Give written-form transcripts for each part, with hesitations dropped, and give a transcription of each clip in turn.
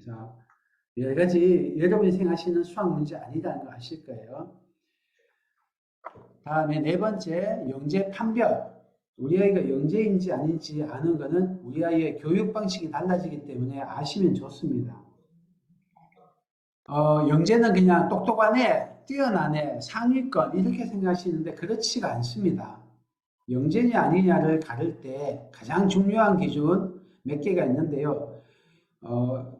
그래서 여러 가지 여러분이 생각하시는 수학 문제 아니라는 거 아실 거예요. 다음에 네 번째, 영재 판별. 우리 아이가 영재인지 아닌지 아는 거는 우리 아이의 교육 방식이 달라지기 때문에 아시면 좋습니다. 영재는 그냥 똑똑한 애, 뛰어난 애, 상위권 이렇게 생각하시는데 그렇지가 않습니다. 영재냐 아니냐를 가를 때 가장 중요한 기준 몇 개가 있는데요.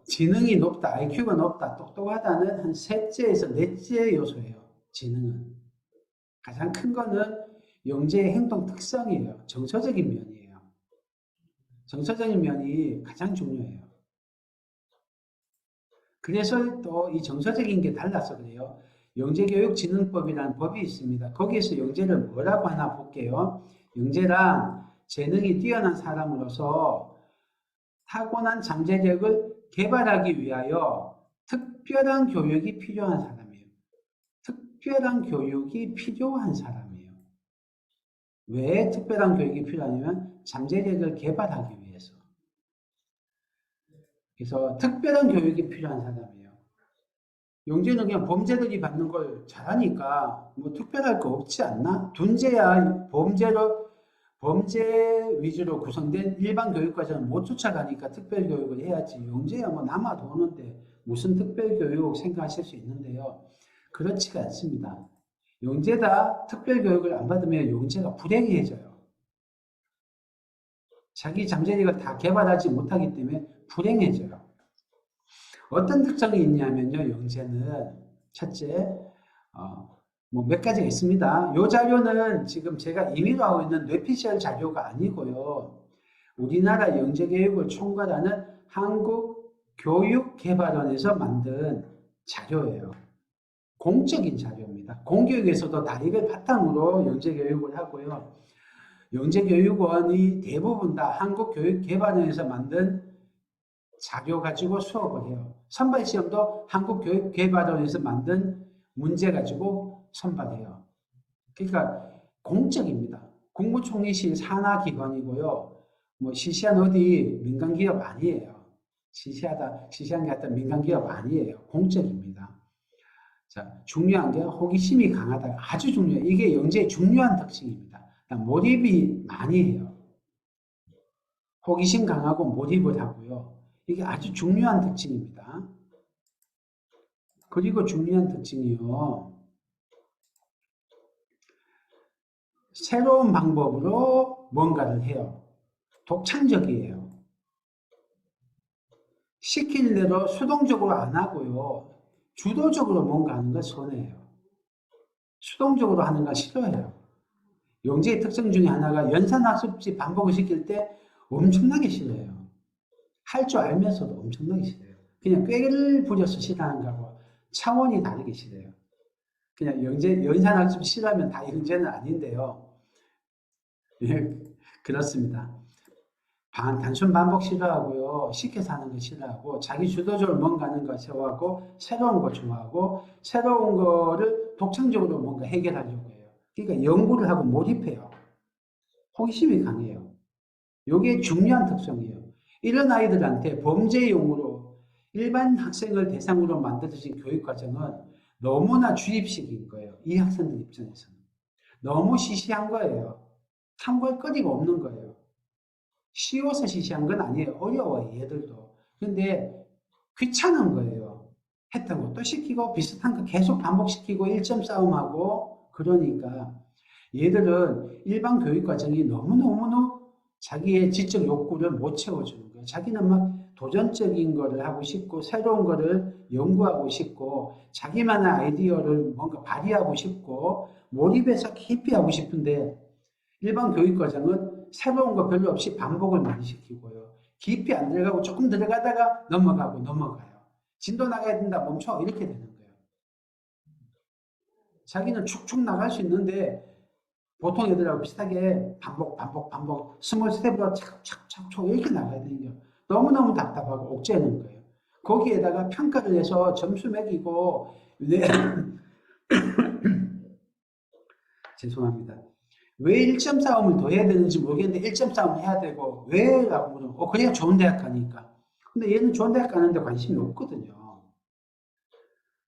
지능이 높다, IQ가 높다, 똑똑하다는 한 셋째에서 넷째 요소예요. 지능은. 가장 큰 거는 영재의 행동 특성이에요. 정서적인 면이에요. 정서적인 면이 가장 중요해요. 그래서 또 이 정서적인 게 달라서 그래요. 영재교육진흥법이라는 법이 있습니다. 거기에서 영재를 뭐라고 하나 볼게요. 영재란 재능이 뛰어난 사람으로서 타고난 잠재력을 개발하기 위하여 특별한 교육이 필요한 사람이에요. 특별한 교육이 필요한 사람이에요. 왜 특별한 교육이 필요하냐면 잠재력을 개발하기 위해서. 그래서 특별한 교육이 필요한 사람이에요. 영재는 그냥 범죄들이 받는 걸 잘하니까 뭐 특별할 거 없지 않나? 둔재야 범죄 위주로 구성된 일반 교육과정은 못 쫓아가니까 특별 교육을 해야지. 영재야 뭐 남아도 오는데 무슨 특별 교육 생각하실 수 있는데요. 그렇지가 않습니다. 영재다 특별 교육을 안 받으면 영재가 불행해져요. 자기 잠재력을 다 개발하지 못하기 때문에 불행해져요. 어떤 특성이 있냐면요, 영재는 첫째, 뭐 몇 가지가 있습니다. 이 자료는 지금 제가 임의로 하고 있는 뇌피셜 자료가 아니고요. 우리나라 영재교육을 총괄하는 한국교육개발원에서 만든 자료예요. 공적인 자료입니다. 공교육에서도 다 이걸 바탕으로 영재교육을 하고요. 영재교육원이 대부분 다 한국교육개발원에서 만든 자료 가지고 수업을 해요. 선발시험도 한국교육개발원에서 만든 문제 가지고 선발해요. 그러니까 공적입니다. 국무총리실 산하기관이고요. 뭐 시시한 어디 민간기업 아니에요. 시시한 게 어떤 민간기업 아니에요. 공적입니다. 자, 중요한 게 호기심이 강하다. 아주 중요해요. 이게 영재의 중요한 특징입니다. 몰입이 많이 해요. 호기심 강하고 몰입을 하고요. 이게 아주 중요한 특징입니다. 그리고 중요한 특징이요. 새로운 방법으로 뭔가를 해요. 독창적이에요. 시킨 대로 수동적으로 안 하고요. 주도적으로 뭔가 하는 걸 선호해요. 수동적으로 하는 걸 싫어해요. 영재의 특성 중에 하나가 연산학습지 반복을 시킬 때 엄청나게 싫어해요. 할 줄 알면서도 엄청나게 싫어요. 그냥 꾀를 부려서 싫어하는 거하고 차원이 다르게 싫어요. 그냥 연산학습 싫어하면 다 영재는 아닌데요. 예, 그렇습니다. 단순 반복 싫어하고요. 시켜서 하는 거 싫어하고 자기 주도적으로 뭔가 하는 거 싫어하고 새로운 거 좋아하고 새로운 거를 독창적으로 뭔가 해결하려고 해요. 그러니까 연구를 하고 몰입해요. 호기심이 강해요. 이게 중요한 특성이에요. 이런 아이들한테 범죄용으로 일반 학생을 대상으로 만들어진 교육과정은 너무나 주입식인 거예요. 이 학생들 입장에서는. 너무 시시한 거예요. 탐구할 거리가 없는 거예요. 쉬워서 시시한 건 아니에요. 어려워요, 얘들도. 근데 귀찮은 거예요. 했던 거 또 시키고 비슷한 거 계속 반복시키고 1점 싸움하고 그러니까 얘들은 일반 교육과정이 너무너무 자기의 지적 욕구를 못 채워주는 거예요. 자기는 막 도전적인 거를 하고 싶고 새로운 거를 연구하고 싶고 자기만의 아이디어를 뭔가 발휘하고 싶고 몰입해서 깊이 하고 싶은데 일반 교육과정은 새로운 거 별로 없이 반복을 많이 시키고요. 깊이 안 들어가고 조금 들어가다가 넘어가요. 진도 나가야 된다, 멈춰. 이렇게 되는 거예요. 자기는 축축 나갈 수 있는데 보통 애들하고 비슷하게 반복, 스몰 스텝으로 착착착착 이렇게 나가야 되는 거예요. 너무너무 답답하고 옥죄는 거예요. 거기에다가 평가를 해서 점수 매기고, 죄송합니다. 왜 1점 싸움을 더 해야 되는지 모르겠는데 1점 싸움을 해야 되고 왜라고 물으면 그래야 좋은 대학 가니까 근데 얘는 좋은 대학 가는데 관심이 없거든요.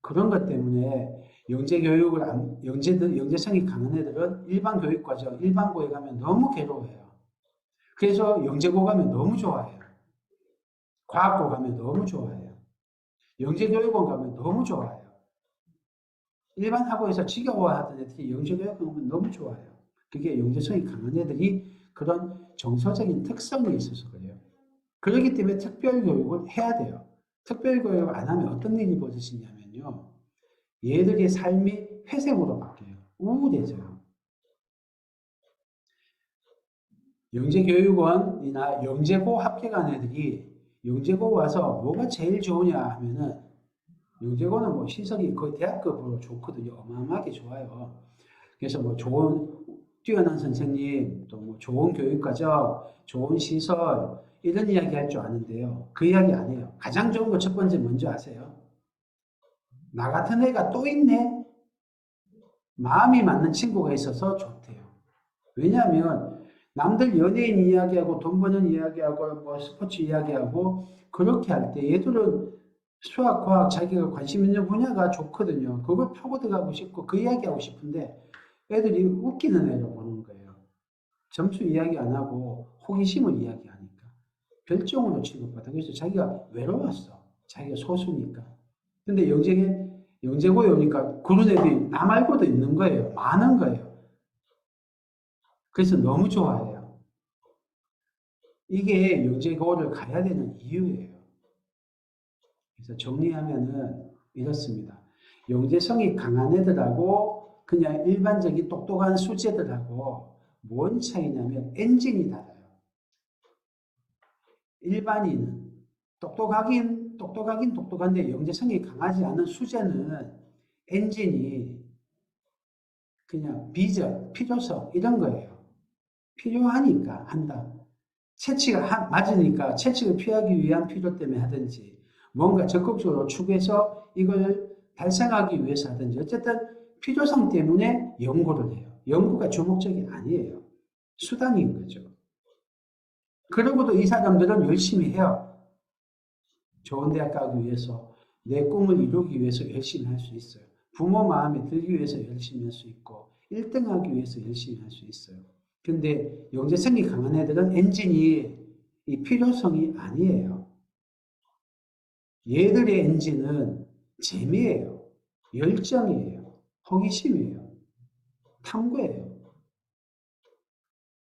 그런 것 때문에 영재성이 강한 애들은 일반 교육과정, 일반고에 가면 너무 괴로워해요. 그래서 영재고 가면 너무 좋아해요. 과학고 가면 너무 좋아해요. 영재교육원 가면 너무 좋아해요. 일반 학원에서 지겨워하던 애들이 영재교육원 가면 너무 좋아해요. 그게 영재성이 강한 애들이 그런 정서적인 특성이 있어서 그래요. 그렇기 때문에 특별교육을 해야 돼요. 특별교육을 안 하면 어떤 일이 벌어지냐면요. 얘들의 삶이 회색으로 바뀌어요. 우울해져요. 영재교육원이나 영재고 합격한 애들이 영재고 와서 뭐가 제일 좋으냐 하면은 영재고는 뭐 시설이 거의 대학급으로 좋거든요. 어마어마하게 좋아요. 그래서 뭐 뛰어난 선생님, 또 뭐 좋은 교육과정, 좋은 시설, 이런 이야기 할 줄 아는데요. 그 이야기 안 해요. 가장 좋은 거 첫 번째 먼저 아세요? 나 같은 애가 또 있네? 마음이 맞는 친구가 있어서 좋대요. 왜냐하면 남들 연예인 이야기하고 돈 버는 이야기하고 뭐 스포츠 이야기하고 그렇게 할 때 얘들은 수학, 과학 자기가 관심 있는 분야가 좋거든요. 그걸 파고들어가고 싶고 그 이야기하고 싶은데 애들이 웃기는 애로 보는 거예요. 점수 이야기 안 하고 호기심을 이야기하니까 별종으로 취급받아. 그래서 자기가 외로웠어. 자기가 소수니까. 근데 영재고에 오니까 그런 애들이 나 말고도 있는 거예요. 많은 거예요. 그래서 너무 좋아해요. 이게 영재고를 가야 되는 이유예요. 그래서 정리하면은 이렇습니다. 영재성이 강한 애들하고 그냥 일반적인 똑똑한 수재들하고 뭔 차이냐면 엔진이 달라요. 일반인은 똑똑하긴 똑똑한데 영재성이 강하지 않은 수재는 엔진이 그냥 비전, 필요성 이런 거예요. 필요하니까 한다. 채취가 맞으니까 채취를 피하기 위한 필요 때문에 하든지 뭔가 적극적으로 추구해서 이걸 달성하기 위해서 하든지 어쨌든 필요성 때문에 연구를 해요. 연구가 주목적이 아니에요. 수단인 거죠. 그러고도 이 사람들은 열심히 해요. 좋은 대학 가기 위해서 내 꿈을 이루기 위해서 열심히 할 수 있어요. 부모 마음에 들기 위해서 열심히 할 수 있고 1등 하기 위해서 열심히 할 수 있어요. 근데 영재성이 강한 애들은 엔진이 이 필요성이 아니에요. 얘들의 엔진은 재미예요. 열정이에요. 호기심이에요. 탐구예요.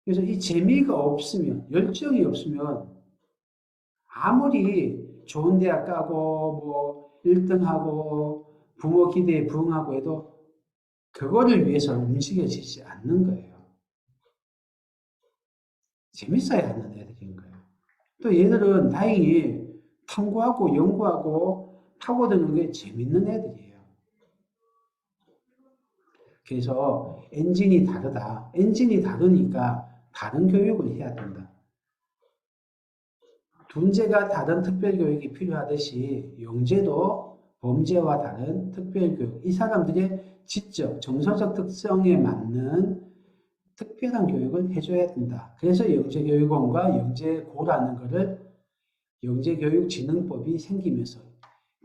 그래서 이 재미가 없으면, 열정이 없으면 아무리 좋은 대학 가고 뭐 1등하고 부모 기대에 부응하고 해도 그거를 위해서 움직여지지 않는 거예요. 재밌어야 하는 애들인 거예요. 또 얘들은 다행히 탐구하고 연구하고 파고드는 게 재밌는 애들이에요. 그래서 엔진이 다르다. 엔진이 다르니까 다른 교육을 해야 된다. 둔재가 다른 특별교육이 필요하듯이 영재도 범재와 다른 특별교육, 이 사람들의 지적, 정서적 특성에 맞는 특별한 교육을 해줘야 된다. 그래서 영재교육원과 영재고라는 것을 영재교육진흥법이 생기면서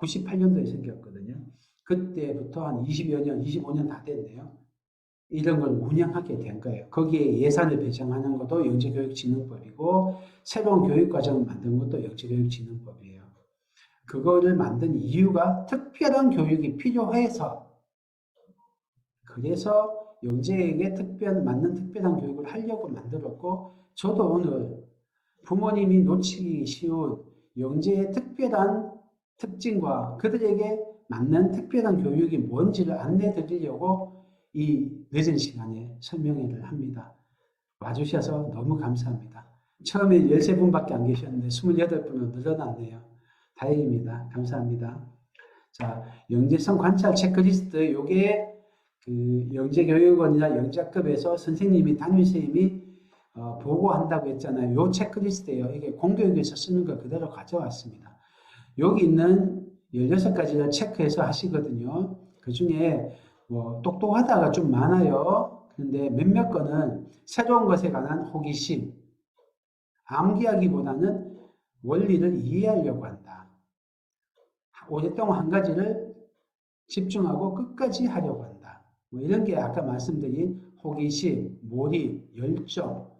98년도에 생겼거든요. 그때부터 한 20여 년, 25년 다 됐네요. 이런 걸 운영하게 된 거예요. 거기에 예산을 배정하는 것도 영재교육진흥법이고 새로운 교육과정을 만든 것도 영재교육진흥법이에요. 그거를 만든 이유가 특별한 교육이 필요해서 그래서 영재에게 맞는 특별한 교육을 하려고 만들었고 저도 오늘 부모님이 놓치기 쉬운 영재의 특별한 특징과 그들에게 맞는 특별한 교육이 뭔지를 안내 드리려고 이 늦은 시간에 설명회를 합니다. 와주셔서 너무 감사합니다. 처음에 13분밖에 안 계셨는데 28분으로 늘어났네요. 다행입니다. 감사합니다. 자, 영재성 관찰 체크리스트, 요게 그 영재교육원이나 영재학급에서 선생님이, 담임선생님이 보고한다고 했잖아요. 요 체크리스트예요. 이게 공교육에서 쓰는 거 그대로 가져왔습니다. 여기 있는 16가지를 체크해서 하시거든요. 그 중에 뭐 똑똑하다가 좀 많아요. 그런데 몇몇 건은 새로운 것에 관한 호기심, 암기하기보다는 원리를 이해하려고 한다. 오랫동안 한 가지를 집중하고 끝까지 하려고 한다. 뭐 이런 게 아까 말씀드린 호기심, 몰입, 열정,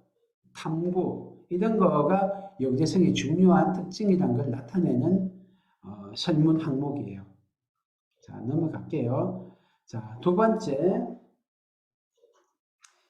탐구 이런 거가 영재성의 중요한 특징이라는 걸 나타내는 설문 항목이에요. 자, 넘어갈게요. 자, 두 번째.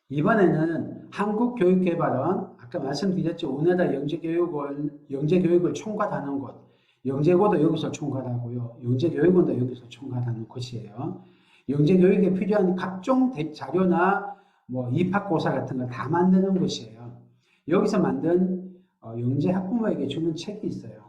이번에는 한국교육개발원, 아까 말씀드렸죠. 우리나라 영재교육을 총괄하는 곳. 영재고도 여기서 총괄하고요. 영재교육원도 여기서 총괄하는 곳이에요. 영재교육에 필요한 각종 자료나 뭐 입학고사 같은 걸 다 만드는 곳이에요. 여기서 만든 영재 학부모에게 주는 책이 있어요.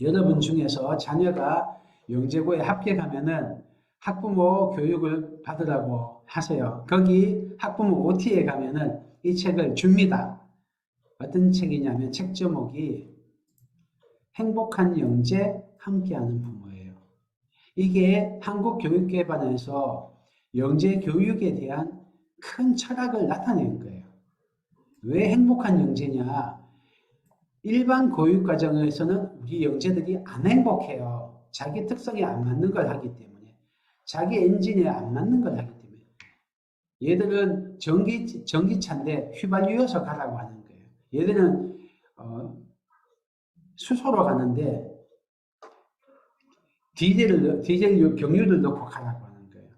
여러분 중에서 자녀가 영재고에 합격하면은 학부모 교육을 받으라고 하세요. 거기 학부모 OT에 가면은 이 책을 줍니다. 어떤 책이냐면 책 제목이 행복한 영재 함께하는 부모예요. 이게 한국교육개발원에서 영재 교육에 대한 큰 철학을 나타낸 거예요. 왜 행복한 영재냐? 일반 교육과정에서는 우리 영재들이 안 행복해요. 자기 특성에 안 맞는 걸 하기 때문에. 자기 엔진에 안 맞는 걸 하기 때문에. 얘들은 전기차인데 휘발유여서 가라고 하는 거예요. 얘들은 수소로 가는데 디젤 경유를 넣고 가라고 하는 거예요.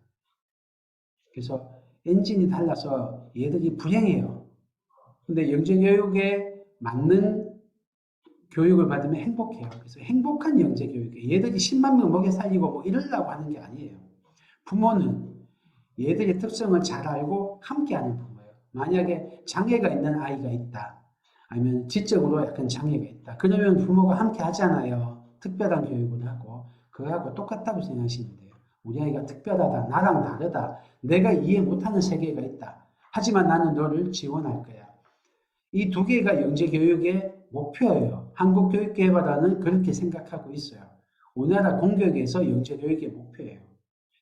그래서 엔진이 달라서 얘들이 불행해요. 근데 영재교육에 맞는 교육을 받으면 행복해요. 그래서 행복한 영재교육이에요. 얘들이 10만 명 먹여 살리고 뭐 이러려고 하는 게 아니에요. 부모는 얘들의 특성을 잘 알고 함께하는 부모예요. 만약에 장애가 있는 아이가 있다. 아니면 지적으로 약간 장애가 있다. 그러면 부모가 함께 하잖아요. 특별한 교육을 하고. 그거하고 똑같다고 생각하시면 돼요. 우리 아이가 특별하다. 나랑 다르다. 내가 이해 못하는 세계가 있다. 하지만 나는 너를 지원할 거야. 이 두 개가 영재교육의 목표예요. 한국교육개발원은 그렇게 생각하고 있어요. 우리나라 공교육에서 영재교육의 목표예요.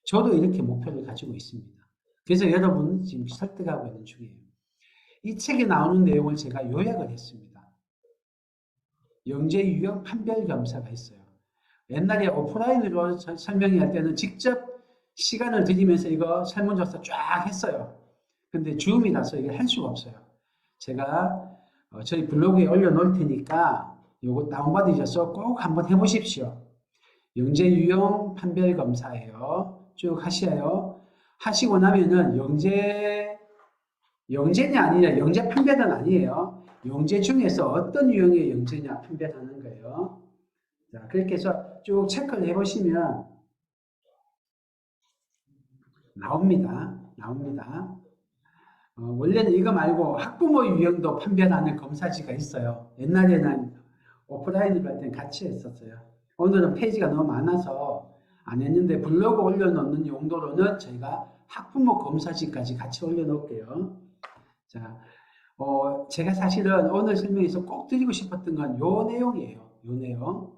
저도 이렇게 목표를 가지고 있습니다. 그래서 여러분은 지금 설득하고 있는 중이에요. 이 책에 나오는 내용을 제가 요약을 했습니다. 영재 유형 판별 검사가 있어요. 옛날에 오프라인으로 설명할 때는 직접 시간을 들이면서 이거 설문조사 쫙 했어요. 근데 줌이라서 이걸 할 수가 없어요. 제가 저희 블로그에 올려놓을 테니까 이거 다운받으셔서 꼭 한번 해보십시오. 영재 유형 판별 검사예요. 쭉 하셔요. 하시고 나면은 영재냐 아니냐, 영재 판별은 아니에요. 영재 중에서 어떤 유형의 영재냐 판별하는 거예요. 자, 그렇게 해서 쭉 체크를 해보시면 나옵니다. 원래는 이거 말고 학부모 유형도 판별하는 검사지가 있어요. 옛날에는 오프라인으로 할 때는 같이 했었어요. 오늘은 페이지가 너무 많아서 안 했는데 블로그 올려놓는 용도로는 저희가 학부모 검사지까지 같이 올려놓을게요. 자, 제가 사실은 오늘 설명에서 꼭 드리고 싶었던 건 요 내용이에요. 요 내용.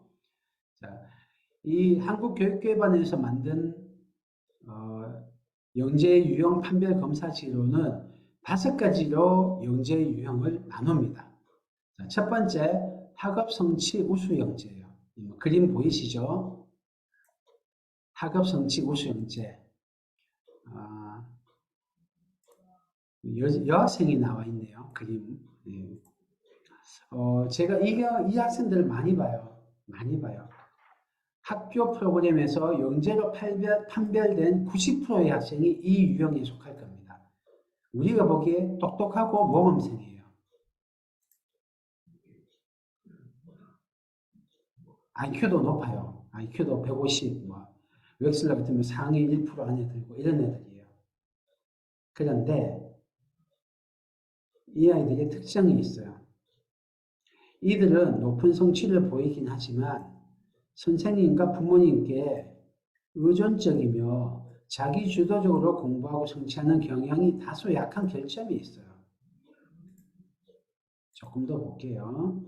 자, 이 한국교육개발원에서 만든 영재 유형 판별 검사지로는 5가지로 영재 유형을 나눕니다. 자, 첫 번째, 학업 성취 우수 영재예요. 그림 보이시죠? 학업 성취 우수 영재. 여학생이 나와 있네요. 그림. 네. 제가 이 학생들을 많이 봐요. 학교 프로그램에서 영재로 판별된 90%의 학생이 이 유형에 속할 겁니다. 우리가 보기에 똑똑하고 모범생이에요. IQ도 높아요. IQ도 150, 웩슬러 같으면 상위 1% 안에 들고 이런 애들이에요. 그런데 이 아이들의 특징이 있어요. 이들은 높은 성취를 보이긴 하지만 선생님과 부모님께 의존적이며 자기 주도적으로 공부하고 성취하는 경향이 다소 약한 결점이 있어요. 조금 더 볼게요.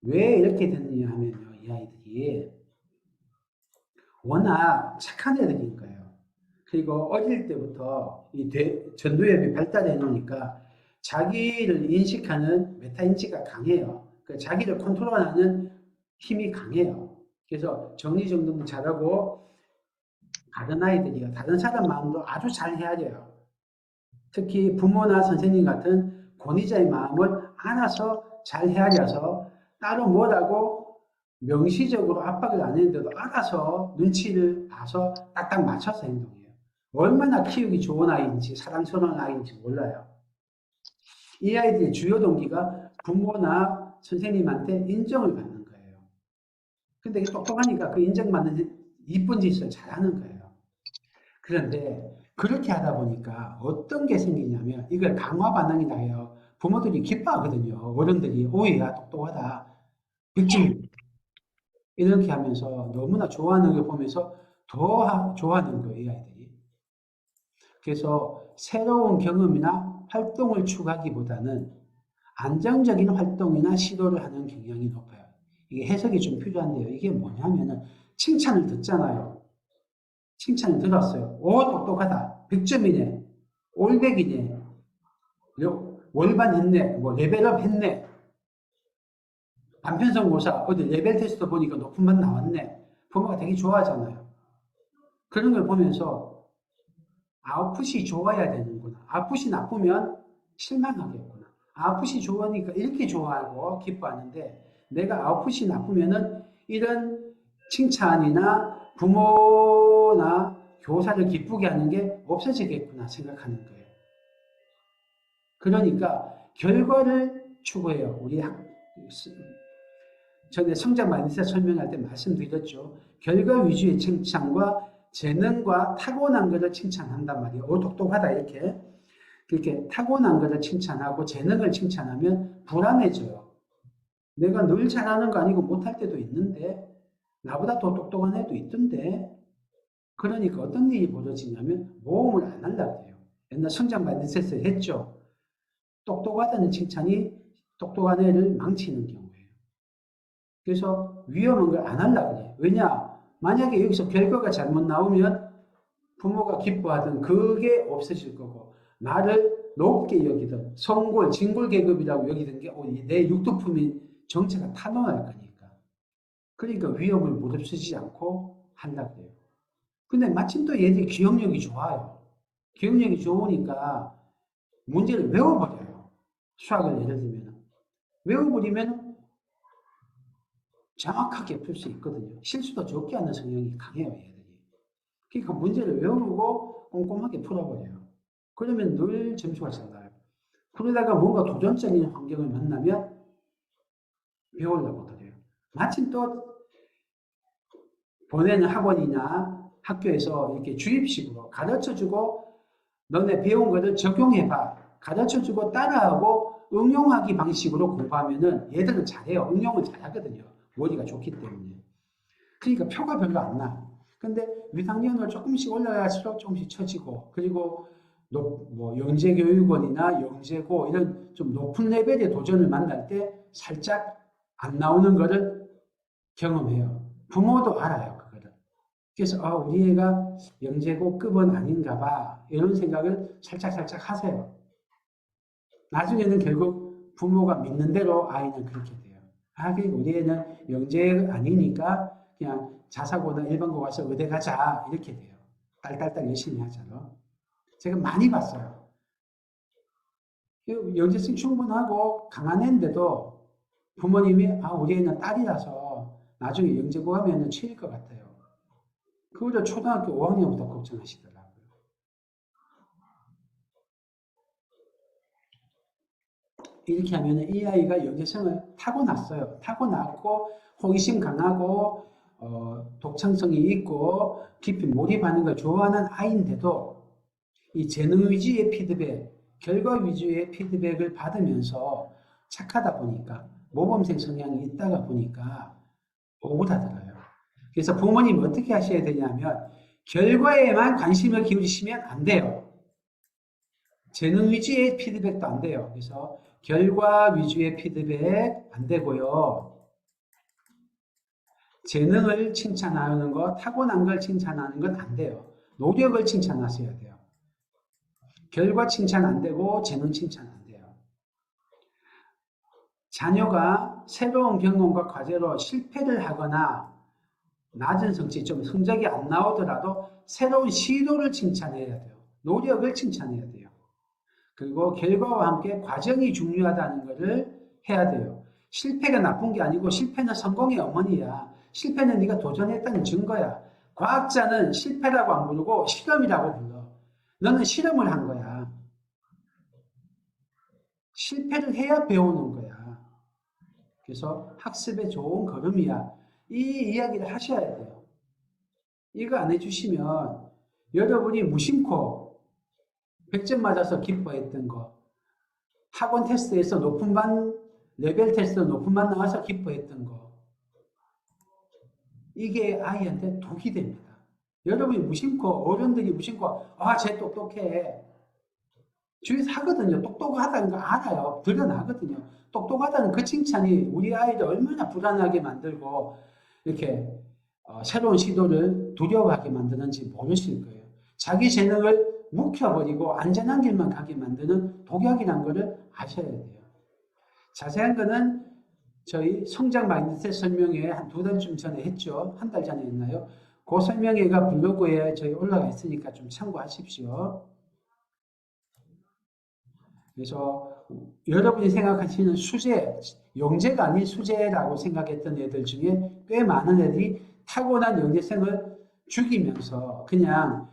왜 이렇게 됐느냐 하면요. 이 아이들이 워낙 착한 애들인 거예요. 그리고 어릴 때부터 이 전두엽이 발달해 놓으니까 자기를 인식하는 메타인지가 강해요. 그 자기를 컨트롤하는 힘이 강해요. 그래서 정리정돈도 잘하고 다른 아이들이요. 다른 사람 마음도 아주 잘 헤아려요. 특히 부모나 선생님 같은 권위자의 마음을 알아서 잘 헤아려서 따로 뭐라고 명시적으로 압박을 안 했는데도 알아서 눈치를 봐서 딱딱 맞춰서 행동해요. 얼마나 키우기 좋은 아이인지 사랑스러운 아이인지 몰라요. 이 아이들의 주요 동기가 부모나 선생님한테 인정을 받는 거예요. 근데 똑똑하니까 그 인정받는 이쁜 짓을 잘하는 거예요. 그런데 그렇게 하다 보니까 어떤 게 생기냐면 이걸 강화 반응이라 해요. 부모들이 기뻐하거든요. 어른들이 오해야 똑똑하다. 백점 이렇게 하면서 너무나 좋아하는 걸 보면서 더 좋아하는 거예요. 이 아이들이. 그래서 새로운 경험이나 활동을 추구하기보다는 안정적인 활동이나 시도를 하는 경향이 높아요. 이게 해석이 좀 필요한데요. 이게 뭐냐면은 칭찬을 듣잖아요. 칭찬을 들었어요. 오, 똑똑하다. 100점이네. 올백이네. 월반 했네. 뭐 레벨업 했네. 반편성고사 어디 레벨 테스트 보니까 높은 반 나왔네. 부모가 되게 좋아하잖아요. 그런 걸 보면서 아웃풋이 좋아야 되는구나. 아웃풋이 나쁘면 실망하겠구나. 아웃풋이 좋으니까 이렇게 좋아하고 기뻐하는데 내가 아웃풋이 나쁘면은 이런 칭찬이나 부모나 교사를 기쁘게 하는 게 없어지겠구나 생각하는 거예요. 그러니까 결과를 추구해요. 우리 전에 성장 마인드셋 설명할 때 말씀드렸죠. 결과 위주의 칭찬과 재능과 타고난 것을 칭찬한단 말이에요. 오, 똑똑하다 이렇게. 그렇게 타고난 것을 칭찬하고 재능을 칭찬하면 불안해져요. 내가 늘 잘하는 거 아니고 못할 때도 있는데 나보다 더 똑똑한 애도 있던데 그러니까 어떤 일이 벌어지냐면 모험을 안 하려고 해요. 옛날 성장 마인드셋을 했죠. 똑똑하다는 칭찬이 똑똑한 애를 망치는 경우예요. 그래서 위험한 걸 안 하려고 해요. 왜냐? 만약에 여기서 결과가 잘못 나오면 부모가 기뻐하던 그게 없어질 거고 나를 높게 여기던 성골, 진골계급이라고 여기던 게 내 육두품인 정체가 탄원할 거니까. 그러니까 위험을 무릅쓰지 않고 한다고 해요. 근데 마침 또 얘들이 기억력이 좋아요. 기억력이 좋으니까 문제를 외워버려요. 수학을 예를 들면. 외워버리면 정확하게 풀 수 있거든요. 실수도 적게 하는 성향이 강해요, 얘들이. 그러니까 문제를 외우고 꼼꼼하게 풀어버려요. 그러면 늘 점수가 잘 나요. 그러다가 뭔가 도전적인 환경을 만나면 배우려고 들어요. 마침 또 보내는 학원이나 학교에서 이렇게 주입식으로 가르쳐주고 너네 배운 것을 적용해봐. 가르쳐주고 따라하고 응용하기 방식으로 공부하면은 얘들은 잘해요. 응용을 잘하거든요. 머리가 좋기 때문에. 그러니까 표가 별로 안 나. 근데 위상연을 조금씩 올라갈수록 조금씩 처지고 그리고 뭐 영재교육원이나 영재고 이런 좀 높은 레벨의 도전을 만날 때 살짝 안 나오는 거를 경험해요. 부모도 알아요, 그거를. 그래서 우리 애가 영재고급은 아닌가 봐 이런 생각을 살짝 하세요. 나중에는 결국 부모가 믿는 대로 아이는 그렇게 돼요. 그리고 우리 애는 영재 아니니까 그냥 자사고나 일반고 가서 의대 가자 이렇게 돼요. 딸딸딸 열심히 하자로. 제가 많이 봤어요. 영재성 충분하고 강한 애인데도 부모님이 우리 애는 딸이라서 나중에 영재고 하면 치일 것 같아요. 그거를 초등학교 5학년부터 걱정하시더라고요. 이렇게 하면 이 아이가 영재성을 타고났어요. 타고났고 호기심 강하고 독창성이 있고 깊이 몰입하는 걸 좋아하는 아이인데도 이 재능 위주의 피드백, 결과 위주의 피드백을 받으면서 착하다 보니까 모범생 성향이 있다가 보니까 오그라들어요. 그래서 부모님이 어떻게 하셔야 되냐면 결과에만 관심을 기울이시면 안 돼요. 재능 위주의 피드백도 안 돼요. 그래서 결과 위주의 피드백 안 되고요. 재능을 칭찬하는 것, 타고난 걸 칭찬하는 건 안 돼요. 노력을 칭찬하셔야 돼요. 결과 칭찬 안 되고 재능 칭찬 안 돼요. 자녀가 새로운 경험과 과제로 실패를 하거나 낮은 성취, 좀 성적이 안 나오더라도 새로운 시도를 칭찬해야 돼요. 노력을 칭찬해야 돼요. 그리고 결과와 함께 과정이 중요하다는 것을 해야 돼요. 실패가 나쁜 게 아니고 실패는 성공의 어머니야. 실패는 네가 도전했다는 증거야. 과학자는 실패라고 안 부르고 실험이라고 불러. 너는 실험을 한 거야. 실패를 해야 배우는 거야. 그래서 학습의 좋은 걸음이야. 이 이야기를 하셔야 돼요. 이거 안 해주시면 여러분이 무심코 100점 맞아서 기뻐했던 거, 학원 테스트에서 높은 반, 레벨 테스트 높은 반 나와서 기뻐했던 거, 이게 아이한테 독이 됩니다. 여러분이 무심코, 어른들이 무심코, 아, 쟤 똑똑해. 주위에서 하거든요. 똑똑하다는 거 알아요. 드러나거든요. 똑똑하다는 그 칭찬이 우리 아이를 얼마나 불안하게 만들고, 이렇게 새로운 시도를 두려워하게 만드는지 모르실 거예요. 자기 재능을 묵혀버리고 안전한 길만 가게 만드는 독약이라는 것을 아셔야 돼요. 자세한 거는 저희 성장 마인드셋 설명회 한 2달쯤 전에 했죠. 한 달 전에 했나요? 그 설명회가 블로그에 저희 올라가 있으니까 좀 참고하십시오. 그래서 여러분이 생각하시는 수재, 영재가 아닌 수재라고 생각했던 애들 중에 꽤 많은 애들이 타고난 영재성을 죽이면서 그냥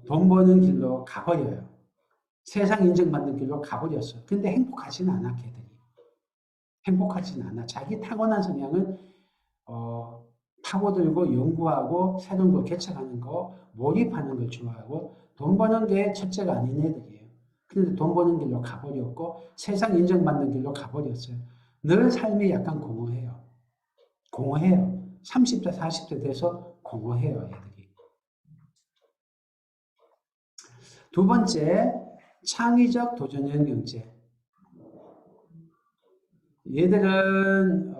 돈 버는 길로 가버려요. 세상 인정받는 길로 가버렸어. 근데 행복하지는 않아, 걔들이. 행복하지는 않아. 자기 타고난 성향은 파고들고 연구하고 새로운 걸 개척하는 거, 몰입하는 걸 좋아하고 돈 버는 게 첫째가 아닌 애들이에요. 그런데 돈 버는 길로 가버렸고 세상 인정받는 길로 가버렸어요. 늘 삶이 약간 공허해요. 공허해요. 30대, 40대 돼서 공허해요, 애들이. 두 번째, 창의적 도전형 영재. 얘들은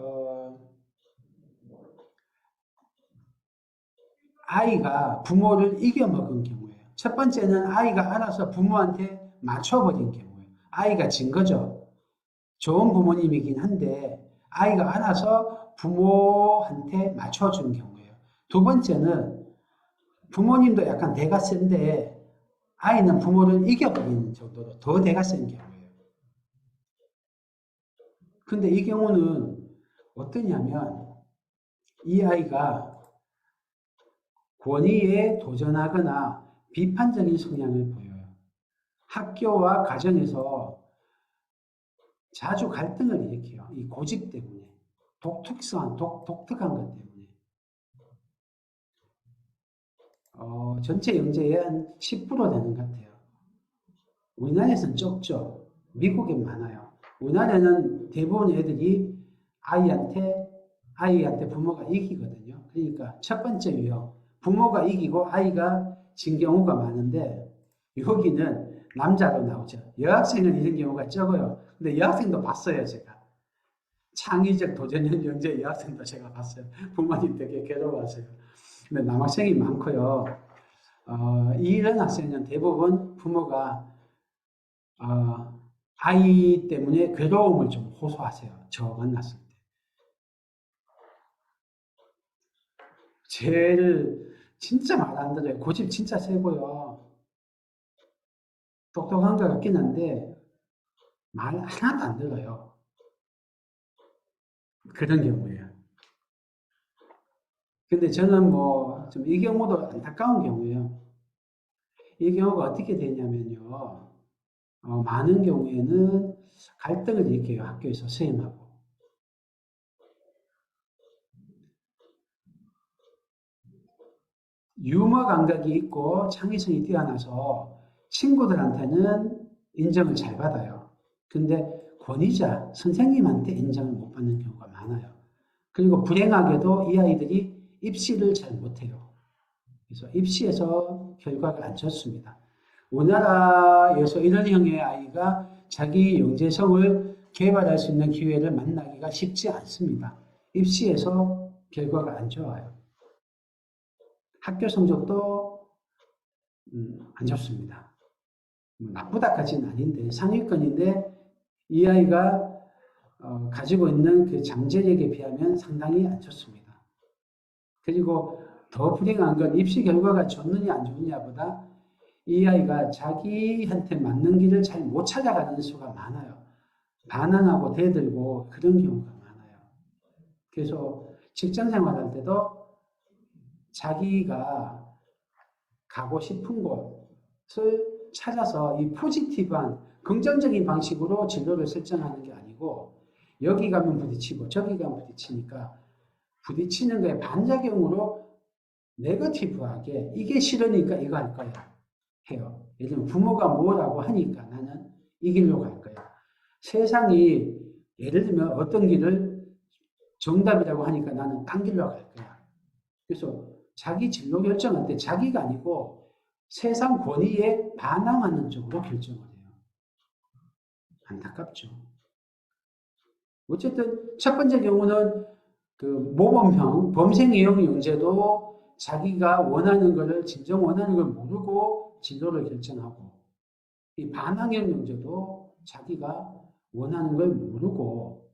아이가 부모를 이겨먹은 경우예요. 첫 번째는 아이가 알아서 부모한테 맞춰버린 경우예요. 아이가 진 거죠. 좋은 부모님이긴 한데 아이가 알아서 부모한테 맞춰준 경우예요. 두 번째는 부모님도 약간 대가 센데 아이는 부모를 이겨버리는 정도로 더 대가 센 경우예요. 근데 이 경우는 어떠냐면 이 아이가 권위에 도전하거나 비판적인 성향을 보여요. 학교와 가정에서 자주 갈등을 일으켜요. 이 고집 때문에. 독특한 것 때문에. 전체 영재의 한 10% 되는 것 같아요. 우리나라에서는 적죠. 미국엔 많아요. 우리나라에는 대부분 애들이 아이한테 부모가 이기거든요. 그러니까 첫 번째 유형, 부모가 이기고 아이가 진 경우가 많은데 여기는 남자로 나오죠. 여학생은 이런 경우가 적어요. 근데 여학생도 봤어요, 제가. 창의적 도전형 영재 여학생도 제가 봤어요. 부모님 되게 괴로워하세요. 근데 남학생이 많고요. 이런 학생은 대부분 부모가 아이 때문에 괴로움을 좀 호소하세요. 저 만났을 때. 쟤를 진짜 말 안 들어요. 고집 진짜 세고요. 똑똑한 것 같긴 한데 말 하나도 안 들어요. 그런 경우에요. 근데 저는 뭐 좀 이 경우도 안타까운 경우예요. 이 경우가 어떻게 되냐면요. 많은 경우에는 갈등을 일으켜요. 학교에서 선생님하고. 유머 감각이 있고 창의성이 뛰어나서 친구들한테는 인정을 잘 받아요. 근데 권위자, 선생님한테 인정을 못 받는 경우가 많아요. 그리고 불행하게도 이 아이들이 입시를 잘 못해요. 그래서 입시에서 결과가 안 좋습니다. 우리나라에서 이런 형의 아이가 자기 영재성을 개발할 수 있는 기회를 만나기가 쉽지 않습니다. 입시에서 결과가 안 좋아요. 학교 성적도 안 좋습니다. 나쁘다까지는 아닌데 상위권인데 이 아이가 가지고 있는 그 잠재력에 비하면 상당히 안 좋습니다. 그리고 더 불행한 건 입시 결과가 좋느냐 안 좋느냐보다 이 아이가 자기한테 맞는 길을 잘 못 찾아가는 수가 많아요. 반항하고 대들고 그런 경우가 많아요. 그래서 직장 생활할 때도 자기가 가고 싶은 곳을 찾아서 이 포지티브한 긍정적인 방식으로 진로를 설정하는 게 아니고 여기 가면 부딪히고 저기 가면 부딪히니까 부딪히는 거에 반작용으로 네거티브하게 이게 싫으니까 이거 할 거야 해요. 예를 들면 부모가 뭐라고 하니까 나는 이 길로 갈 거야. 세상이 예를 들면 어떤 길을 정답이라고 하니까 나는 딴 길로 갈 거야. 그래서 자기 진로 결정할 때 자기가 아니고 세상 권위에 반항하는 쪽으로 결정을 해요. 안타깝죠. 어쨌든 첫 번째 경우는 그 모범형 범생이형 영재도 자기가 원하는 것을 진정 원하는 걸 모르고 진로를 결정하고 이 반항형 영재도 자기가 원하는 걸 모르고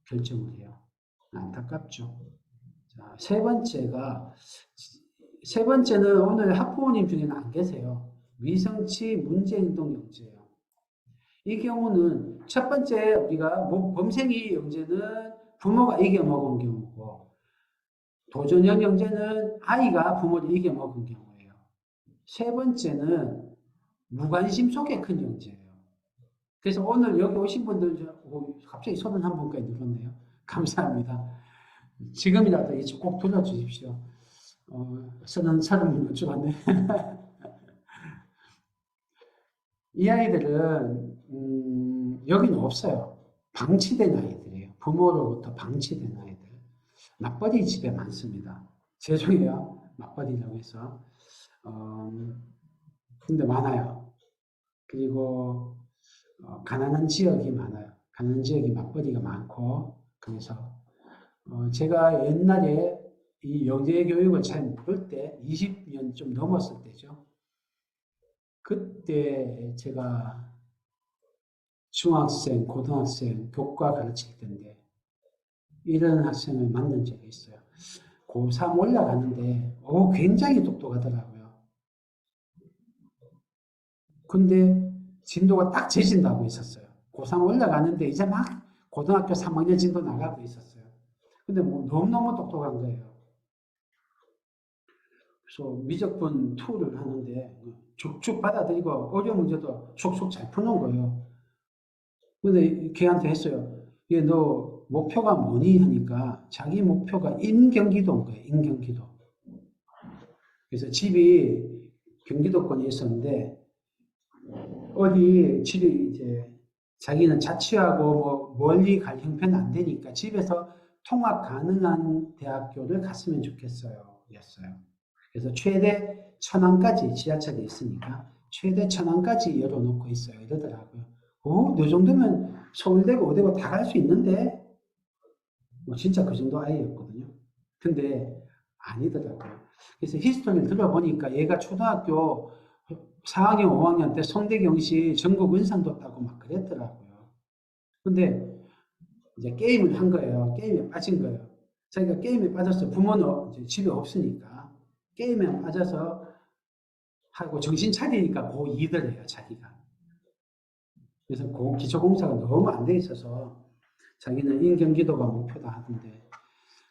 결정을 해요. 안타깝죠. 자, 세 번째는 오늘 학부모님 중에는 안 계세요. 위성치 문제행동 영재예요. 이 경우는 첫 번째 우리가 범생이 영재는 부모가 이겨먹은 경우고 도전형 영재는 아이가 부모를 이겨먹은 경우예요. 세 번째는 무관심 속에 큰 영재예요. 그래서 오늘 여기 오신 분들 갑자기 31분까지 늘었네요. 감사합니다. 지금이라도 꼭 들어주십시오. 30분 쭉 왔네. 이 아이들은 여기는 없어요. 방치된 아이들이에요. 부모로부터 방치된 아이들. 맞벌이 집에 많습니다. 죄송해요. 맞벌이라고 해서. 근데 많아요. 그리고 가난한 지역이 많아요. 가난한 지역이 맞벌이가 많고 그래서 제가 옛날에 이 영재 교육을 잘 모를 때 20년 좀 넘었을 때죠. 그때 제가 중학생, 고등학생 교과 가르칠 때인데 이런 학생을 만난 적이 있어요. 고3 올라가는데 굉장히 똑똑하더라고요. 근데 진도가 딱 재진다고 있었어요. 고3 올라가는데 이제 막 고등학교 3학년 진도 나가고 있었어요. 근데 뭐 너무너무 똑똑한 거예요. 그래서 미적분 2를 하는데 쭉쭉 받아들이고 어려운 문제도 쏙쏙 잘 푸는 거예요. 근데 걔한테 했어요. 얘 너 목표가 뭐니? 하니까 자기 목표가 인경기도인 거예요. 인경기도. 그래서 집이 경기도권에 있었는데 어디 집이 이제 자기는 자취하고 뭐 멀리 갈 형편은 안 되니까 집에서 통학 가능한 대학교를 갔으면 좋겠어요. 였어요. 그래서 최대 천안까지 지하철이 있으니까 최대 천안까지 열어놓고 있어요. 이러더라고요. 너 정도면 서울대고 어디고 다 갈 수 있는데 뭐 진짜 그 정도 아이였거든요. 근데 아니더라고요. 그래서 히스토리를 들어보니까 얘가 초등학교 4학년, 5학년 때 성대경시 전국 은상도 따고 막 그랬더라고요. 근데 이제 게임을 한 거예요. 게임에 빠진 거예요. 자기가 게임에 빠졌어. 부모는 이제 집에 없으니까. 게임에 빠져서 하고 정신 차리니까 고2더래요, 자기가. 그래서 기초공사가 너무 안 돼 있어서 자기는 인경기도가 목표다 하던데.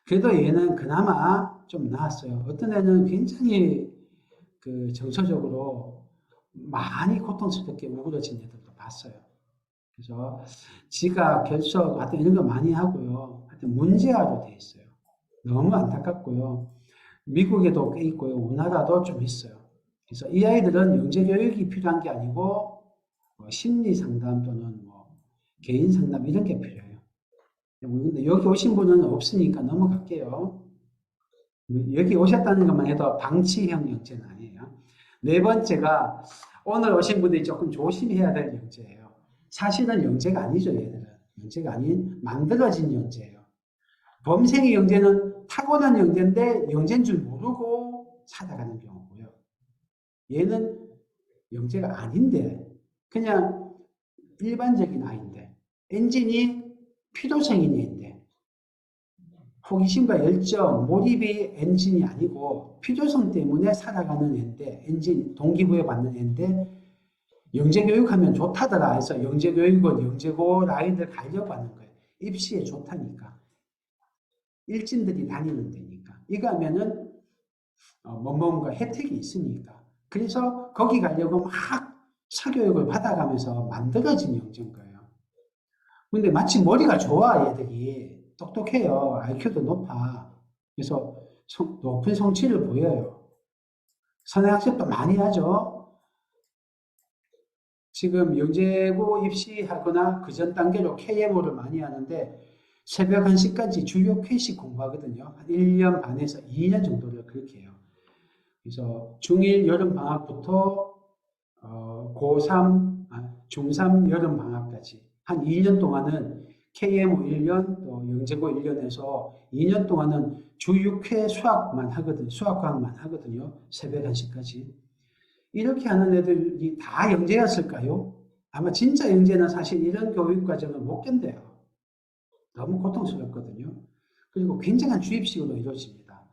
그래도 얘는 그나마 좀 나았어요. 어떤 애는 굉장히 그 정서적으로 많이 고통스럽게 우울해진 애들도 봤어요. 그래서 지각, 결석, 하여튼 이런 거 많이 하고요. 하여튼 문제화로 돼 있어요. 너무 안타깝고요. 미국에도 꽤 있고요. 우리나라도 좀 있어요. 그래서 이 아이들은 영재교육이 필요한 게 아니고 심리 상담 또는 뭐 개인 상담 이런 게 필요해요. 근데 여기 오신 분은 없으니까 넘어갈게요. 여기 오셨다는 것만 해도 방치형 영재는 아니에요. 네 번째가 오늘 오신 분들이 조금 조심해야 될 영재예요. 사실은 영재가 아니죠, 얘들은. 영재가 아닌 만들어진 영재예요. 범생의 영재는 타고난 영재인데 영재인 줄 모르고 살아가는 경우고요. 얘는 영재가 아닌데 그냥 일반적인 아이인데 엔진이 필요성인 애인데 호기심과 열정, 몰입이 엔진이 아니고 필요성 때문에 살아가는 애인데 엔진, 동기부여 받는 애인데 영재교육하면 좋다더라 해서 영재교육은 영재고 아이들 가려고 하는 거예요. 입시에 좋다니까. 일진들이 다니는 데니까. 이거 하면은 뭔가 혜택이 있으니까. 그래서 거기 가려고 막 사교육을 받아가면서 만들어진 영재인 거예요. 근데 마치 머리가 좋아 얘들이. 똑똑해요. IQ도 높아. 그래서 높은 성취를 보여요. 선행학습도 많이 하죠. 지금 영재고 입시하거나 그 전 단계로 KMO를 많이 하는데 새벽 1시까지 주요 퀘씩 공부하거든요. 한 1년 반에서 2년 정도를 그렇게 해요. 그래서 중1 여름방학부터 고3, 중3 여름방학까지 한 2년 동안은 KMO 1년, 또 영재고 1년에서 2년 동안은 주 6회 수학만 하거든요. 수학과학만 하거든요. 새벽 1시까지. 이렇게 하는 애들이 다 영재였을까요? 아마 진짜 영재는 사실 이런 교육 과정을 못 견뎌요. 너무 고통스럽거든요. 그리고 굉장한 주입식으로 이루어집니다.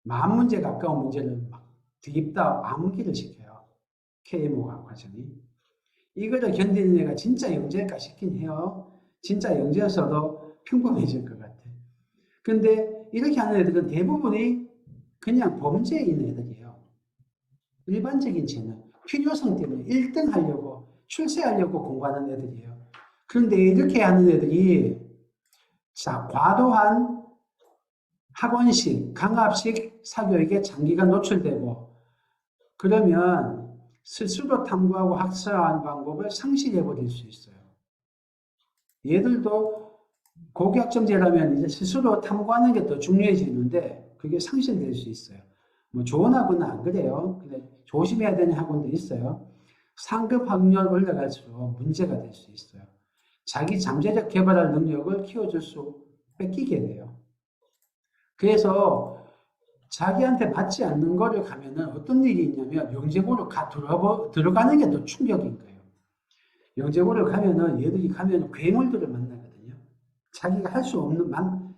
만 문제 가까운 문제를 막 뒤집다 암기를 시켜요. KMO가 과정이. 이거를 견디는 애가 진짜 영재일까 싶긴 해요. 진짜 영재였어도 평범해질 것 같아. 근데 이렇게 하는 애들은 대부분이 그냥 범죄인 애들이에요. 일반적인 재능, 필요성 때문에 1등 하려고, 출세하려고 공부하는 애들이에요. 그런데 이렇게 하는 애들이 자, 과도한 학원식, 강압식 사교육에 장기간 노출되고 그러면 스스로 탐구하고 학습하는 방법을 상실해버릴 수 있어요. 얘들도 고교학점제라면 이제 스스로 탐구하는 게 더 중요해지는데 그게 상실될 수 있어요. 뭐 좋은 학원은 안 그래요. 근데 조심해야 되는 학원도 있어요. 상급 학년 올라갈수록 문제가 될 수 있어요. 자기 잠재력 개발할 능력을 키워줄 수 뺏기게 돼요. 그래서 자기한테 받지 않는 거를 가면은 어떤 일이 있냐면 영재고를 들어가는 게 더 충격인 거예요. 영재고를 가면은 얘들이 가면은 괴물들을 만나거든요. 자기가 할 수 없는,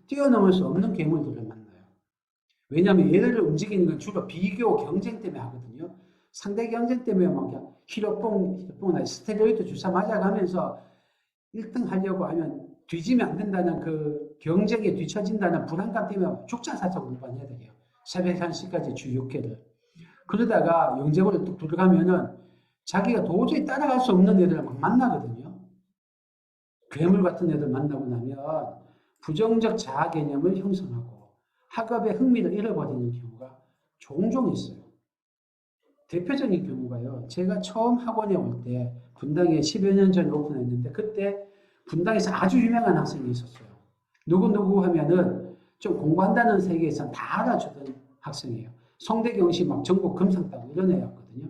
뛰어넘을 수 없는 괴물들을 만나요. 왜냐하면 얘들을 움직이는 건 주로 비교, 경쟁 때문에 하거든요. 상대 경쟁 때문에 막 그냥 히로뽕, 스테로이드 주사 맞아가면서 1등 하려고 하면 뒤지면 안 된다는 그 경쟁에 뒤처진다는 불안감 때문에 죽자사자 공부한 애들이에요. 새벽 1시까지 주 6회를. 그러다가 영재고를 뚝 들어가면은 자기가 도저히 따라갈 수 없는 애들을 막 만나거든요. 괴물 같은 애들 만나고 나면 부정적 자아 개념을 형성하고 학업에 흥미를 잃어버리는 경우가 종종 있어요. 대표적인 경우가요. 제가 처음 학원에 올 때 분당에 10여 년 전에 오픈했는데 그때 분당에서 아주 유명한 학생이 있었어요. 누구 하면은 좀 공부한다는 세계에서 다 알아주던 학생이에요. 성대경시 막 전국 금상 따고 이런 애였거든요.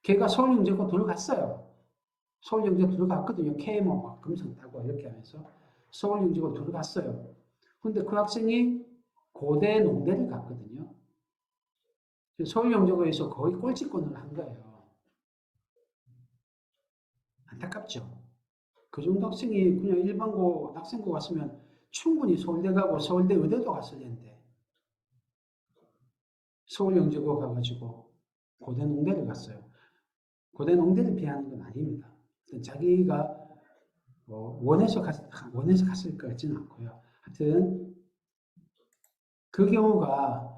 걔가 서울영재고 들어갔어요. 서울영재 들어갔거든요. KMO 막 금상 따고 이렇게 하면서 서울영재고 들어갔어요. 근데 그 학생이 고대 농대를 갔거든요. 서울영재고에서 거의 꼴찌권을 한 거예요. 안타깝죠. 그 정도 학생이 그냥 일반고 학생고 갔으면 충분히 서울대 가고 서울대 의대도 갔을 텐데 서울영재고 가가지고 고대농대를 갔어요. 고대농대를 비하는 건 아닙니다. 자기가 원해서 갔을 것 같지는 않고요. 하여튼 그 경우가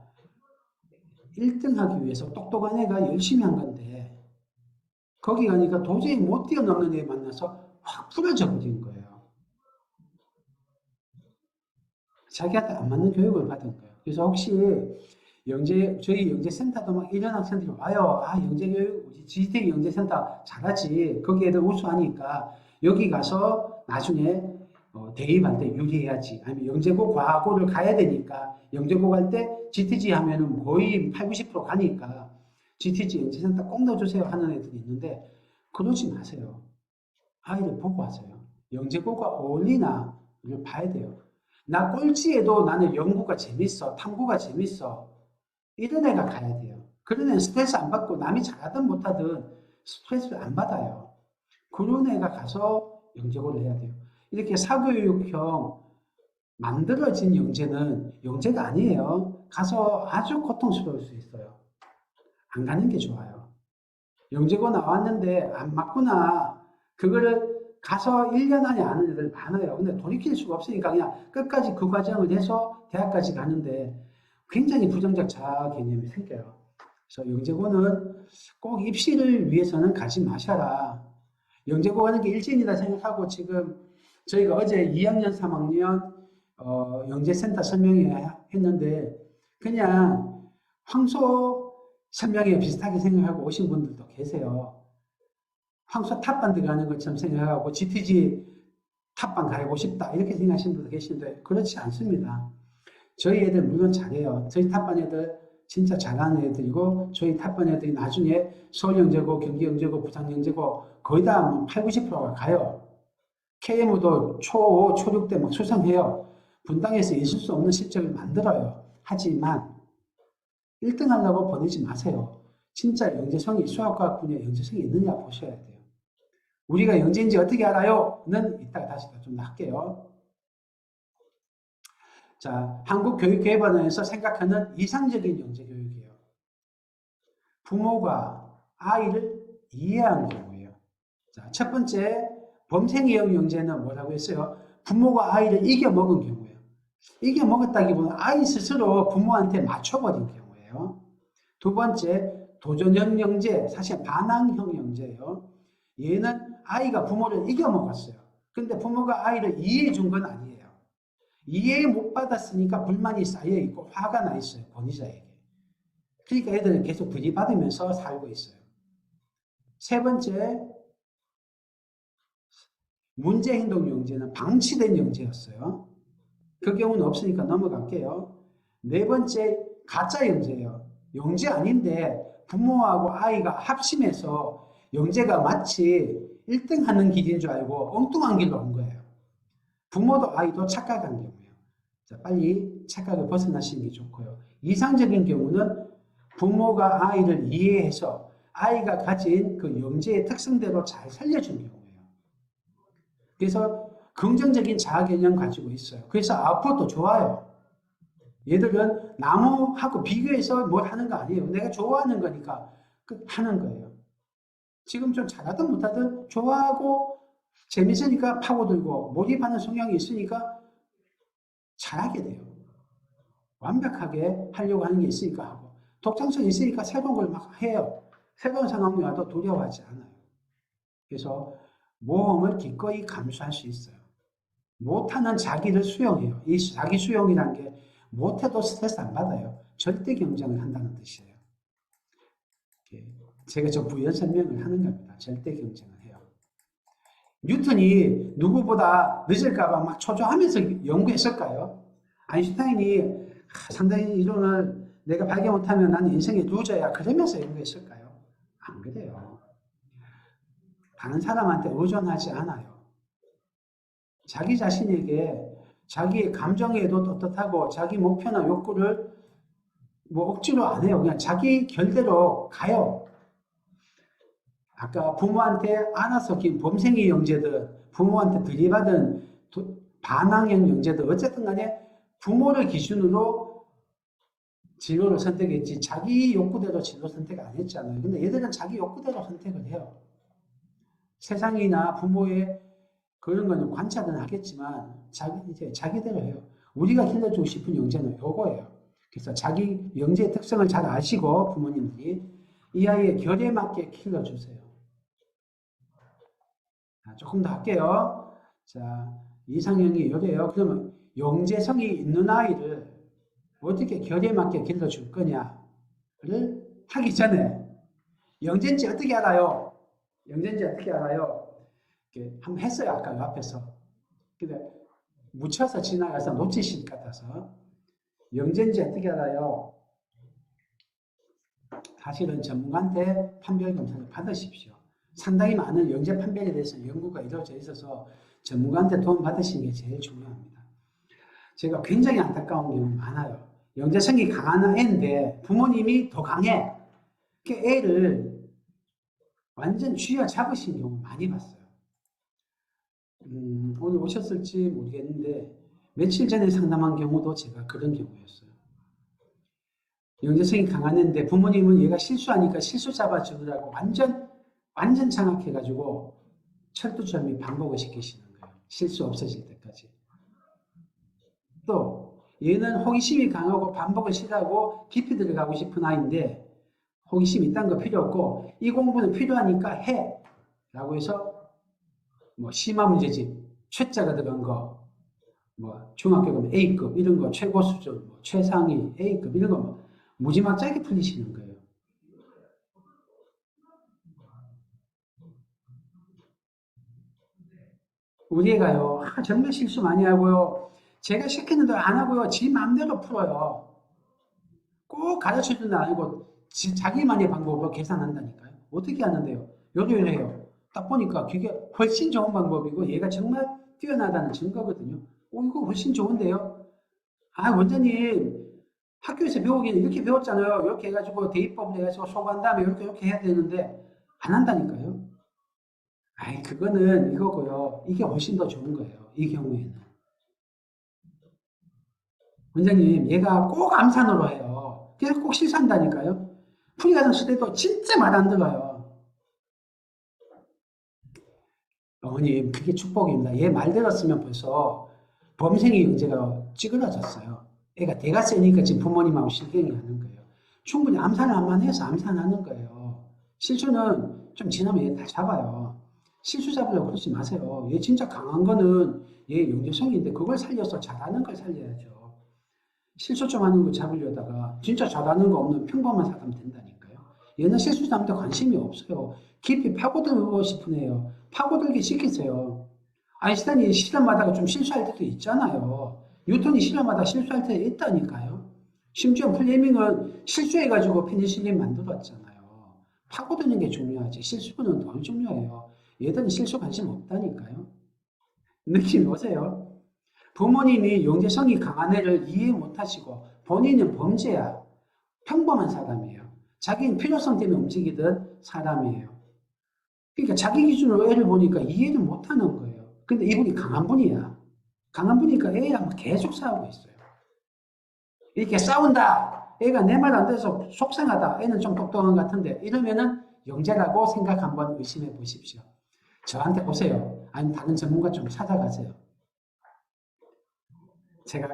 1등 하기 위해서 똑똑한 애가 열심히 한 건데 거기 가니까 도저히 못 뛰어넘는 애 만나서 확 부러져 버린 거예요. 자기한테 안 맞는 교육을 받은 거예요. 그래서 혹시 저희 영재센터도 막 이런 학생들이 와요. 영재교육, 우리 지지대 영재센터 잘하지. 거기 애들 우수하니까 여기 가서 나중에 대입할 때 유리해야지. 아니면 영재고 과고를 가야 되니까 영재고 갈 때 GTG 하면은 거의 8, 90% 가니까 GTG 영재센터 꼭 넣어주세요 하는 애들이 있는데 그러지 마세요. 아이를 보고 하세요. 영재고가 어울리나를 봐야 돼요. 나 꼴찌에도 나는 연구가 재밌어. 탐구가 재밌어. 이런 애가 가야 돼요. 그런 애는 스트레스 안 받고 남이 잘하든 못하든 스트레스를 안 받아요. 그런 애가 가서 영재고를 해야 돼요. 이렇게 사교육형 만들어진 영재는 영재가 아니에요. 가서 아주 고통스러울 수 있어요. 안 가는 게 좋아요. 영재고 나왔는데 안 맞구나. 그거를 가서 1년 안에 아는 애들 많아요. 근데 돌이킬 수가 없으니까 그냥 끝까지 그 과정을 해서 대학까지 가는데 굉장히 부정적 자아 개념이 생겨요. 그래서 영재고는 꼭 입시를 위해서는 가지 마셔라. 영재고 가는 게 일진이다 생각하고 지금 저희가 어제 2학년, 3학년 영재센터 설명했는데 그냥 황소 설명회 비슷하게 생각하고 오신 분들도 계세요. 황소 탑반 들어가는 것처럼 생각하고 GTG 탑반 가고 싶다 이렇게 생각하시는 분도 계시는데 그렇지 않습니다. 저희 애들 물론 잘해요. 저희 탑반 애들 진짜 잘하는 애들이고 저희 탑반 애들이 나중에 서울영재고 경기영재고 부산영재고 거의 다 8, 90%가 가요. KMU도 초5, 초6 때 막 수상해요. 분당에서 있을 수 없는 실적을 만들어요. 하지만 1등 하려고 보내지 마세요. 진짜 영재성이 수학과학 분야에 영재성이 있느냐 보셔야 돼요. 우리가 영재인지 어떻게 알아요? 는 이따가 다시 좀 더 할게요. 자, 한국교육개발원에서 생각하는 이상적인 영재교육이에요. 부모가 아이를 이해하는 경우예요. 자, 첫 번째 범생이형 영재는 뭐라고 했어요? 부모가 아이를 이겨먹은 경우예요. 이겨먹었다기보다는 아이 스스로 부모한테 맞춰버린 경우예요. 두 번째 도전형 영재, 사실 반항형 영재예요. 얘는 아이가 부모를 이겨먹었어요. 근데 부모가 아이를 이해해 준 건 아니에요. 이해 못 받았으니까 불만이 쌓여있고 화가 나 있어요. 권위자에게. 그러니까 애들은 계속 들이받으면서 살고 있어요. 세 번째 문제행동 영재는 방치된 영재였어요. 그 경우는 없으니까 넘어갈게요. 네 번째 가짜 영재예요. 영재 아닌데 부모하고 아이가 합심해서 영재가 마치 1등 하는 길인 줄 알고 엉뚱한 길로 온 거예요. 부모도 아이도 착각한 경우예요. 자, 빨리 착각을 벗어나시는 게 좋고요. 이상적인 경우는 부모가 아이를 이해해서 아이가 가진 그 영재의 특성대로 잘 살려주는 경우예요. 그래서 긍정적인 자아 개념 가지고 있어요. 그래서 아웃풋도 좋아요. 얘들은 나무하고 비교해서 뭘 하는 거 아니에요. 내가 좋아하는 거니까 하는 거예요. 지금 좀 잘하든 못하든 좋아하고 재밌으니까 파고들고 몰입하는 성향이 있으니까 잘하게 돼요. 완벽하게 하려고 하는 게 있으니까 하고 독창성이 있으니까 새로운 걸 막 해요. 새로운 상황이 와도 두려워하지 않아요. 그래서 모험을 기꺼이 감수할 수 있어요. 못하는 자기를 수용해요. 이 자기 수용이라는 게 못해도 스트레스 안 받아요. 절대 경쟁을 한다는 뜻이에요. 제가 저 부연 설명을 하는 겁니다. 절대 경쟁을 해요. 뉴턴이 누구보다 늦을까봐 막 초조하면서 연구했을까요? 아인슈타인이 상당히 이론을 내가 발견 못하면 나는 인생의 루저야 그러면서 연구했을까요? 안 그래요. 다른 사람한테 의존하지 않아요. 자기 자신에게 자기의 감정에도 떳떳하고 자기 목표나 욕구를 뭐 억지로 안 해요. 그냥 자기 결대로 가요. 아까 부모한테 안아서 낀 범생이 영재든 부모한테 들이받은 반항형 영재든 어쨌든 간에 부모를 기준으로 진로를 선택했지 자기 욕구대로 진로 선택 안 했잖아요. 근데 얘들은 자기 욕구대로 선택을 해요. 세상이나 부모의 그런 거는 관찰은 하겠지만 이제 자기대로 해요. 우리가 길러주고 싶은 영재는 요거예요. 그래서 자기 영재의 특성을 잘 아시고 부모님들이 이 아이의 결에 맞게 길러주세요. 조금 더 할게요. 자, 이상형이 이래요. 그러면 영재성이 있는 아이를 어떻게 결에 맞게 길러줄 거냐를 하기 전에 영재인지 어떻게 알아요? 영재인지 어떻게 알아요? 한번 했어요. 아까 앞에서. 근데 묻혀서 지나가서 놓치실 것 같아서. 영재인지 어떻게 알아요? 사실은 전문가한테 판별 검사를 받으십시오. 상당히 많은 영재 판별에 대해서 연구가 이루어져 있어서 전문가한테 도움 받으시는 게 제일 중요합니다. 제가 굉장히 안타까운 경우 많아요. 영재성이 강한 애인데 부모님이 더 강해. 그 애를 완전 쥐어잡으신 경우 많이 봤어요. 오늘 오셨을지 모르겠는데 며칠 전에 상담한 경우도 제가 그런 경우였어요. 영재성이 강한 애인데 부모님은 얘가 실수하니까 실수 잡아주느라고 완전 장악해가지고 철두철미 반복을 시키시는 거예요. 실수 없어질 때까지. 또 얘는 호기심이 강하고 반복을 싫어하고 깊이 들어가고 싶은 아이인데 호기심 이딴 거 필요 없고 이 공부는 필요하니까 해 라고 해서 뭐 심화 문제집 최자가 들어간 거 뭐 중학교 가면 A급 이런 거 최고 수준 뭐 최상위 A급 이런 거 무지막지하게 풀리시는 거예요. 우리 애가요 정말 실수 많이 하고요. 제가 시키는 대로 안 하고요. 지 마음대로 풀어요. 꼭 가르쳐주는 게 아니고 자기만의 방법으로 계산한다니까요. 어떻게 하는데요? 요래요. 딱 보니까 그게 훨씬 좋은 방법이고 얘가 정말 뛰어나다는 증거거든요. 이거 훨씬 좋은데요? 아, 원장님 학교에서 배우기는 이렇게 배웠잖아요. 이렇게 해가지고 대입법을 해가지고 소거한 다음에 이렇게 해야 되는데 안 한다니까요. 아이, 그거는 이거고요. 이게 훨씬 더 좋은 거예요. 이 경우에는. 원장님, 얘가 꼭 암산으로 해요. 그래서 꼭 실수한다니까요. 풀이과정 쓸 때도 진짜 말 안 들어요. 어머님, 그게 축복입니다. 얘 말 들었으면 벌써 범생이 영재가 찌그러졌어요. 애가 대가 세니까 지금 부모님하고 실갱이 하는 거예요. 충분히 암산을 한번 해서 암산하는 거예요. 실수는 좀 지나면 얘 다 잡아요. 실수 잡으려고 그러지 마세요. 얘 진짜 강한 거는 얘 영재성인데 그걸 살려서 잘하는 걸 살려야죠. 실수 좀 하는 거 잡으려다가 진짜 잘하는 거 없는 평범한 사람 된다니까요. 얘는 실수 잡는데 관심이 없어요. 깊이 파고들고 싶은 애요. 파고들게 시키세요. 아인슈타인이 실험하다가 좀 실수할 때도 있잖아요. 뉴턴이 실험하다가 실수할 때 있다니까요. 심지어 플레밍은 실수해가지고 페니실린 만들었잖아요. 파고드는 게 중요하지 실수는 더 중요해요. 얘들은 실수 관심 없다니까요. 느낌 오세요? 부모님이 영재성이 강한 애를 이해 못하시고 본인은 범죄야. 평범한 사람이에요. 자기는 필요성 때문에 움직이던 사람이에요. 그러니까 자기 기준으로 애를 보니까 이해를 못하는 거예요. 근데 이분이 강한 분이야. 강한 분이니까 애랑 계속 싸우고 있어요. 이렇게 싸운다. 애가 내 말 안 들어서 속상하다. 애는 좀 똑똑한 것 같은데 이러면은 영재라고 생각 한번 의심해 보십시오. 저한테 오세요. 아니면 다른 전문가 좀 찾아가세요. 제가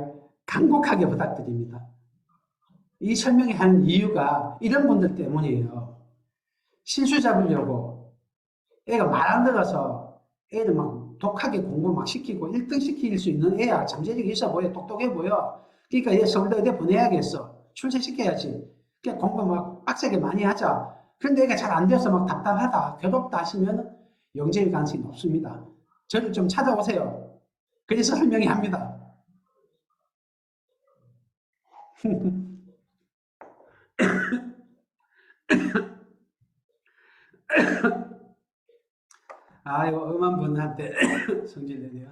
간곡하게 부탁드립니다. 이 설명이 한 이유가 이런 분들 때문이에요. 실수 잡으려고 애가 말 안 들어서 애를 막 독하게 공부 막 시키고 1등 시킬 수 있는 애야. 잠재력이 있어 보여. 똑똑해 보여. 그러니까 얘 서울대 의대 보내야겠어. 출세시켜야지. 그러니까 공부 막 빡세게 많이 하자. 그런데 애가 잘 안 돼서 막 답답하다, 괴롭다 하시면 영재일 가능성이 높습니다. 저를 좀 찾아오세요. 그래서 설명이 합니다. 아, 이거 엄한 분한테 성질내네요.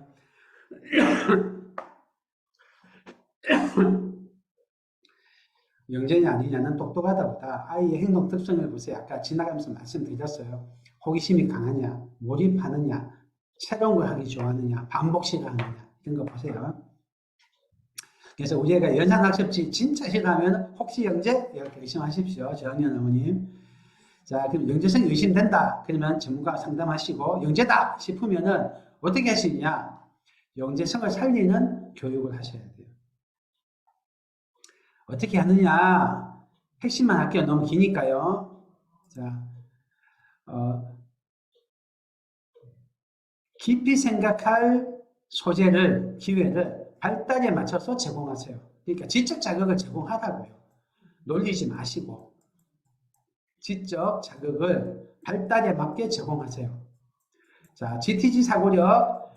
영재냐 아니냐는 똑똑하다보다 아이의 행동 특성을 보세요. 아까 지나가면서 말씀드렸어요. 호기심이 강하냐, 몰입하느냐, 새로운 걸 하기 좋아하느냐, 반복 싫어하느냐 이런 거 보세요. 그래서 우리 애가 연산학습지 진짜 싫어하면 혹시 영재? 이렇게 의심하십시오. 저학년 어머님. 자, 그럼 영재성이 의심된다. 그러면 전문가 상담하시고 영재다 싶으면은 어떻게 하시느냐? 영재성을 살리는 교육을 하셔야 돼요. 어떻게 하느냐? 핵심만 할게요. 너무 기니까요. 자, 깊이 생각할 소재를, 기회를 발달에 맞춰서 제공하세요. 그러니까 지적 자극을 제공하라고요. 놀리지 마시고. 지적 자극을 발달에 맞게 제공하세요. 자, GTG 사고력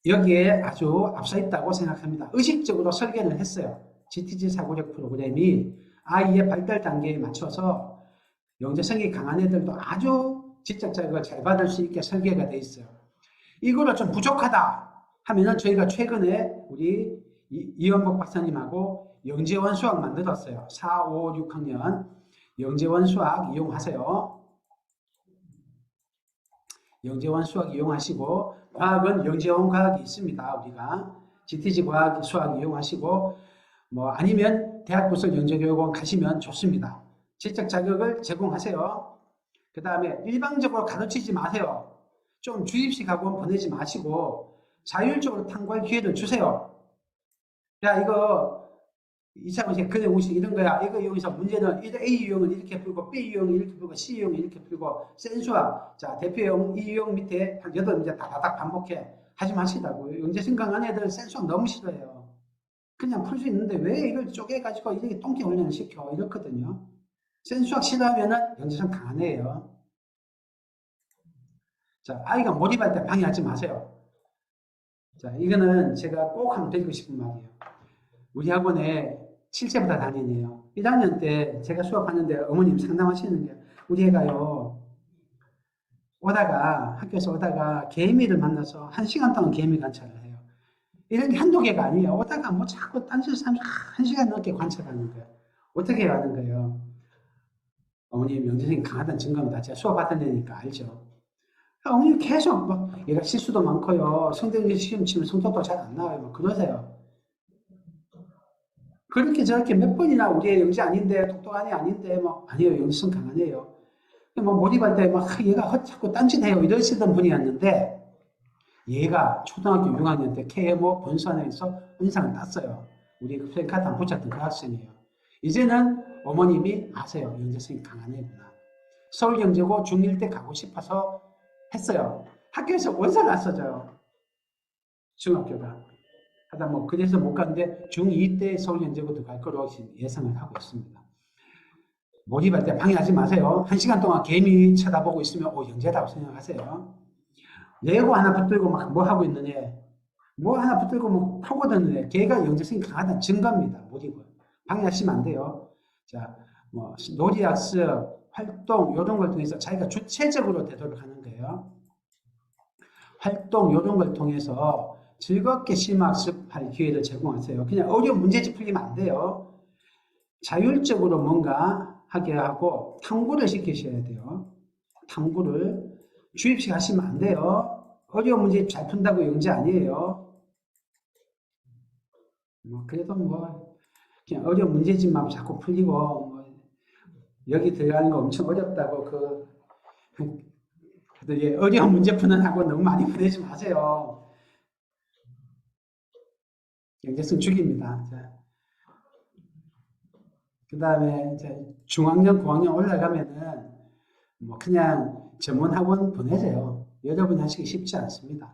여기에 아주 앞서 있다고 생각합니다. 의식적으로 설계를 했어요. GTG 사고력 프로그램이 아이의 발달 단계에 맞춰서 영재성이 강한 애들도 아주 지적 자극을 잘 받을 수 있게 설계가 되어 있어요. 이거를 좀 부족하다 하면은 저희가 최근에 우리 이원복 박사님하고 영재원 수학 만들었어요. 4, 5, 6학년 영재원 수학 이용하세요. 영재원 수학 이용하시고 과학은 영재원 과학이 있습니다. 우리가 GTG 과학 수학 이용하시고 뭐 아니면 대학부설 영재교육원 가시면 좋습니다. 지적 자격을 제공하세요. 그 다음에 일방적으로 가르치지 마세요. 좀 주입식 학원 보내지 마시고 자율적으로 탐구할 기회를 주세요. 야, 이거 이차원식 그냥 우식 이런 거야. 이거 이용해서 문제는 A 유형은 이렇게 풀고 B 유형은 이렇게 풀고 C 유형은 이렇게 풀고 센수학 자 대표형 이 유형 밑에 한 8문제 다다닥 반복해 하지 마시라고요. 영재생 강한 애들 센수학 너무 싫어해요. 그냥 풀 수 있는데 왜 이걸 쪼개가지고 이렇게 똥개 훈련을 시켜 이렇거든요. 센수학 싫어하면은 영재생 강한 애예요. 자 아이가 몰입할 때 방해하지 마세요. 자 이거는 제가 꼭 한번 드리고 싶은 말이에요. 우리 학원에 7세부터 다니네요. 1학년 때 제가 수업하는데 어머님 상담하시는 게 우리 애가요 오다가 학교에서 오다가 개미를 만나서 1시간 동안 개미 관찰을 해요. 이런 게 한두 개가 아니에요. 오다가 뭐 자꾸 딴짓을 하면서 1시간 넘게 관찰하는 거예요. 어떻게 해야 하는 거예요? 어머님 영재생이 강하다는 증거입니다. 제가 수업하던 데니까 알죠. 어머님 계속 막 얘가 실수도 많고요. 성적이 시험 치면 성적도 잘 안 나와요. 막 그러세요. 그렇게 저렇게 몇 번이나 우리 애 영재 아닌데 똑똑하니 아닌데 뭐 아니에요. 영재성 강하네요. 뭐 몰입할 때 막 얘가 자꾸 딴짓해요. 이러시던 분이었는데 얘가 초등학교 6학년 때 KMO 본수안에서 은상을 땄어요. 우리 플랜카드 안 붙였던 그 학생이에요. 이제는 어머님이 아세요. 영재성이 강한 애구나. 서울경제고 중1 때 가고 싶어서 했어요. 학교에서 원서를 안 써줘요. 중학교가. 하다 뭐 그래서 못 갔는데 중2 때 서울경제고 들어갈 거로 예상을 하고 있습니다. 몰입할 때 방해하지 마세요. 1시간 동안 개미 쳐다보고 있으면 영재라고 생각하세요. 레고 하나 붙들고 막 뭐 하고 있는 애, 뭐 하나 붙들고 뭐 파고드는 애, 걔가 영재성이 강하다는 증거입니다. 몰입을. 방해하시면 안 돼요. 자, 뭐 놀이학습, 활동 이런 걸 통해서 자기가 주체적으로 되도록 하는 거예요. 활동 이런 걸 통해서 즐겁게 심학습할 기회를 제공하세요. 그냥 어려운 문제집 풀리면 안 돼요. 자율적으로 뭔가 하게 하고 탐구를 시키셔야 돼요. 탐구를. 주입식 하시면 안 돼요. 어려운 문제 잘 푼다고 영재 아니에요. 뭐 그래도 뭐 그냥 어려운 문제집만 자꾸 풀리고 뭐 여기 들어가는 거 엄청 어렵다고 예, 어려운 문제 푸는 학원 너무 많이 보내지 마세요. 영재성 죽입니다. 그 다음에 중학년, 고학년 올라가면은 뭐 그냥 전문 학원 보내세요. 여러분이 하시기 쉽지 않습니다.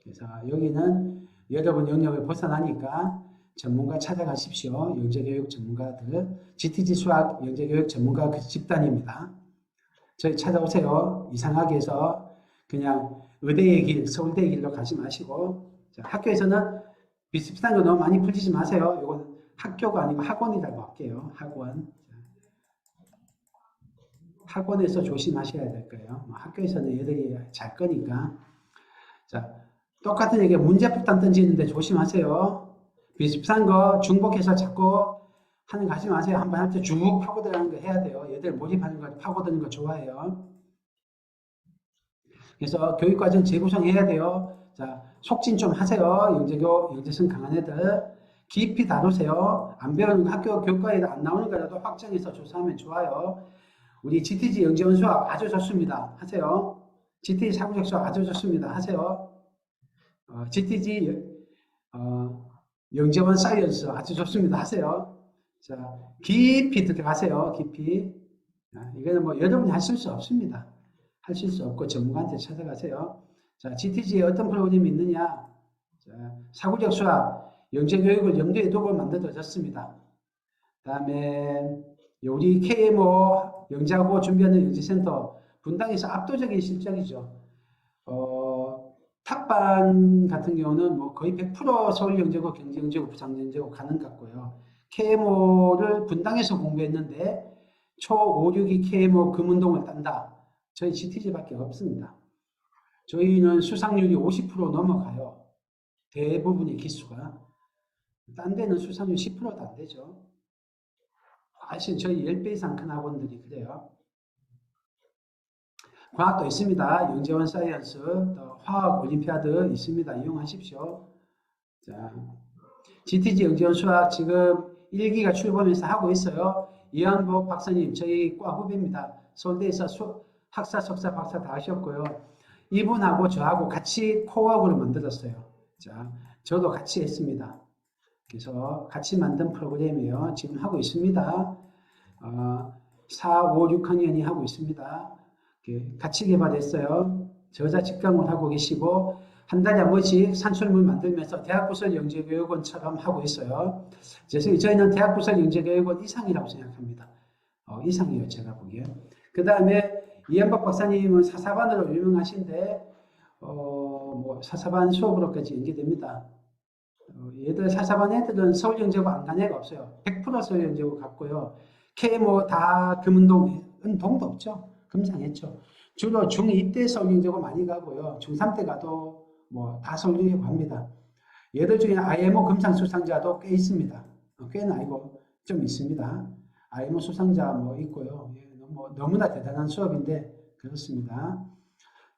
그래서 여기는 여러분 영역을 벗어나니까 전문가 찾아가십시오. 영재교육 전문가들. GTG 수학 영재교육 전문가 그 집단입니다. 저희 찾아오세요. 이상하게 해서 그냥 의대의 길, 서울대의 길로 가지 마시고 학교에서는 비슷비슷한 거 너무 많이 풀리지 마세요. 이건 학교가 아니고 학원이라고 할게요. 학원. 학원에서 조심하셔야 될 거예요. 학교에서는 애들이 잘 거니까. 자, 똑같은 얘기 문제폭탄 던지는데 조심하세요. 비슷한 거 중복해서 자꾸 하는 거 하지 마세요. 한 번 할 때 쭉 파고들어가는 거 해야 돼요. 얘들 몰입하는 거 파고드는 거 좋아해요. 그래서 교육과정 재구성해야 돼요. 자, 속진 좀 하세요. 영재성 강한 애들. 깊이 다루세요. 안 배우는 거 학교 교과에 안 나오는 거라도 확정해서 조사하면 좋아요. 우리 GTG 영재원 수학 아주 좋습니다. 하세요. GTG 사고적 수학 아주 좋습니다. 하세요. GTG 영재원 사이언스 아주 좋습니다. 하세요. 자, 깊이 들어가세요. 깊이. 이거는 뭐 여러분이 하실 수 없습니다. 하실 수 없고 전문가한테 찾아가세요. 자, GTG에 어떤 프로그램이 있느냐? 자, 사고적 수학, 영재교육을 염두에 두고 만들어졌습니다. 그 다음에 우리 KMO 영재하고 준비하는 영재센터 분당에서 압도적인 실적이죠. 탑반 같은 경우는 뭐 거의 100% 서울영재고 경기영재고 부산영재고 가는 것 같고요. KMO를 분당에서 공부했는데 초 5, 6이 KMO 금운동을 딴다. 저희 GTG밖에 없습니다. 저희는 수상률이 50% 넘어가요. 대부분의 기수가. 딴 데는 수상률 10%도 안 되죠. 사실 저희 10배 이상 큰 학원들이 그래요. 과학도 있습니다. 영재원 사이언스, 또 화학 올림피아드 있습니다. 이용하십시오. 자, GTG 영재원 수학 지금 1기가 출범해서 하고 있어요. 이한복 박사님, 저희 과 후배입니다. 서울대에서 학사, 석사, 박사 다 하셨고요. 이분하고 저하고 같이 코업으로 만들었어요. 자, 저도 같이 했습니다. 그래서 같이 만든 프로그램이에요. 지금 하고 있습니다. 4, 5, 6학년이 하고 있습니다. 같이 개발했어요. 저자 직강을 하고 계시고 한 달에 한 번씩 산출물 만들면서 대학부설 영재교육원처럼 하고 있어요. 그래서 저희는 대학부설 영재교육원 이상이라고 생각합니다. 이상이에요, 제가 보기에. 그 다음에 이한박 박사님은 사사반으로 유명하신데 뭐 사사반 수업으로까지 연계됩니다. 얘들 사사반 애들은 서울영재고 안 간 애가 없어요. 100% 서울영재고 갔고요. KMO 다 금운동, 동도 없죠. 금상했죠. 주로 중2 때 서울영재고 많이 가고요. 중3 때 가도 뭐 다 서울영재고 갑니다. 얘들 중에 IMO 금상 수상자도 꽤 있습니다. 꽤는 아니고 좀 있습니다. IMO 수상자 뭐 있고요. 뭐 너무나 대단한 수업인데 그렇습니다.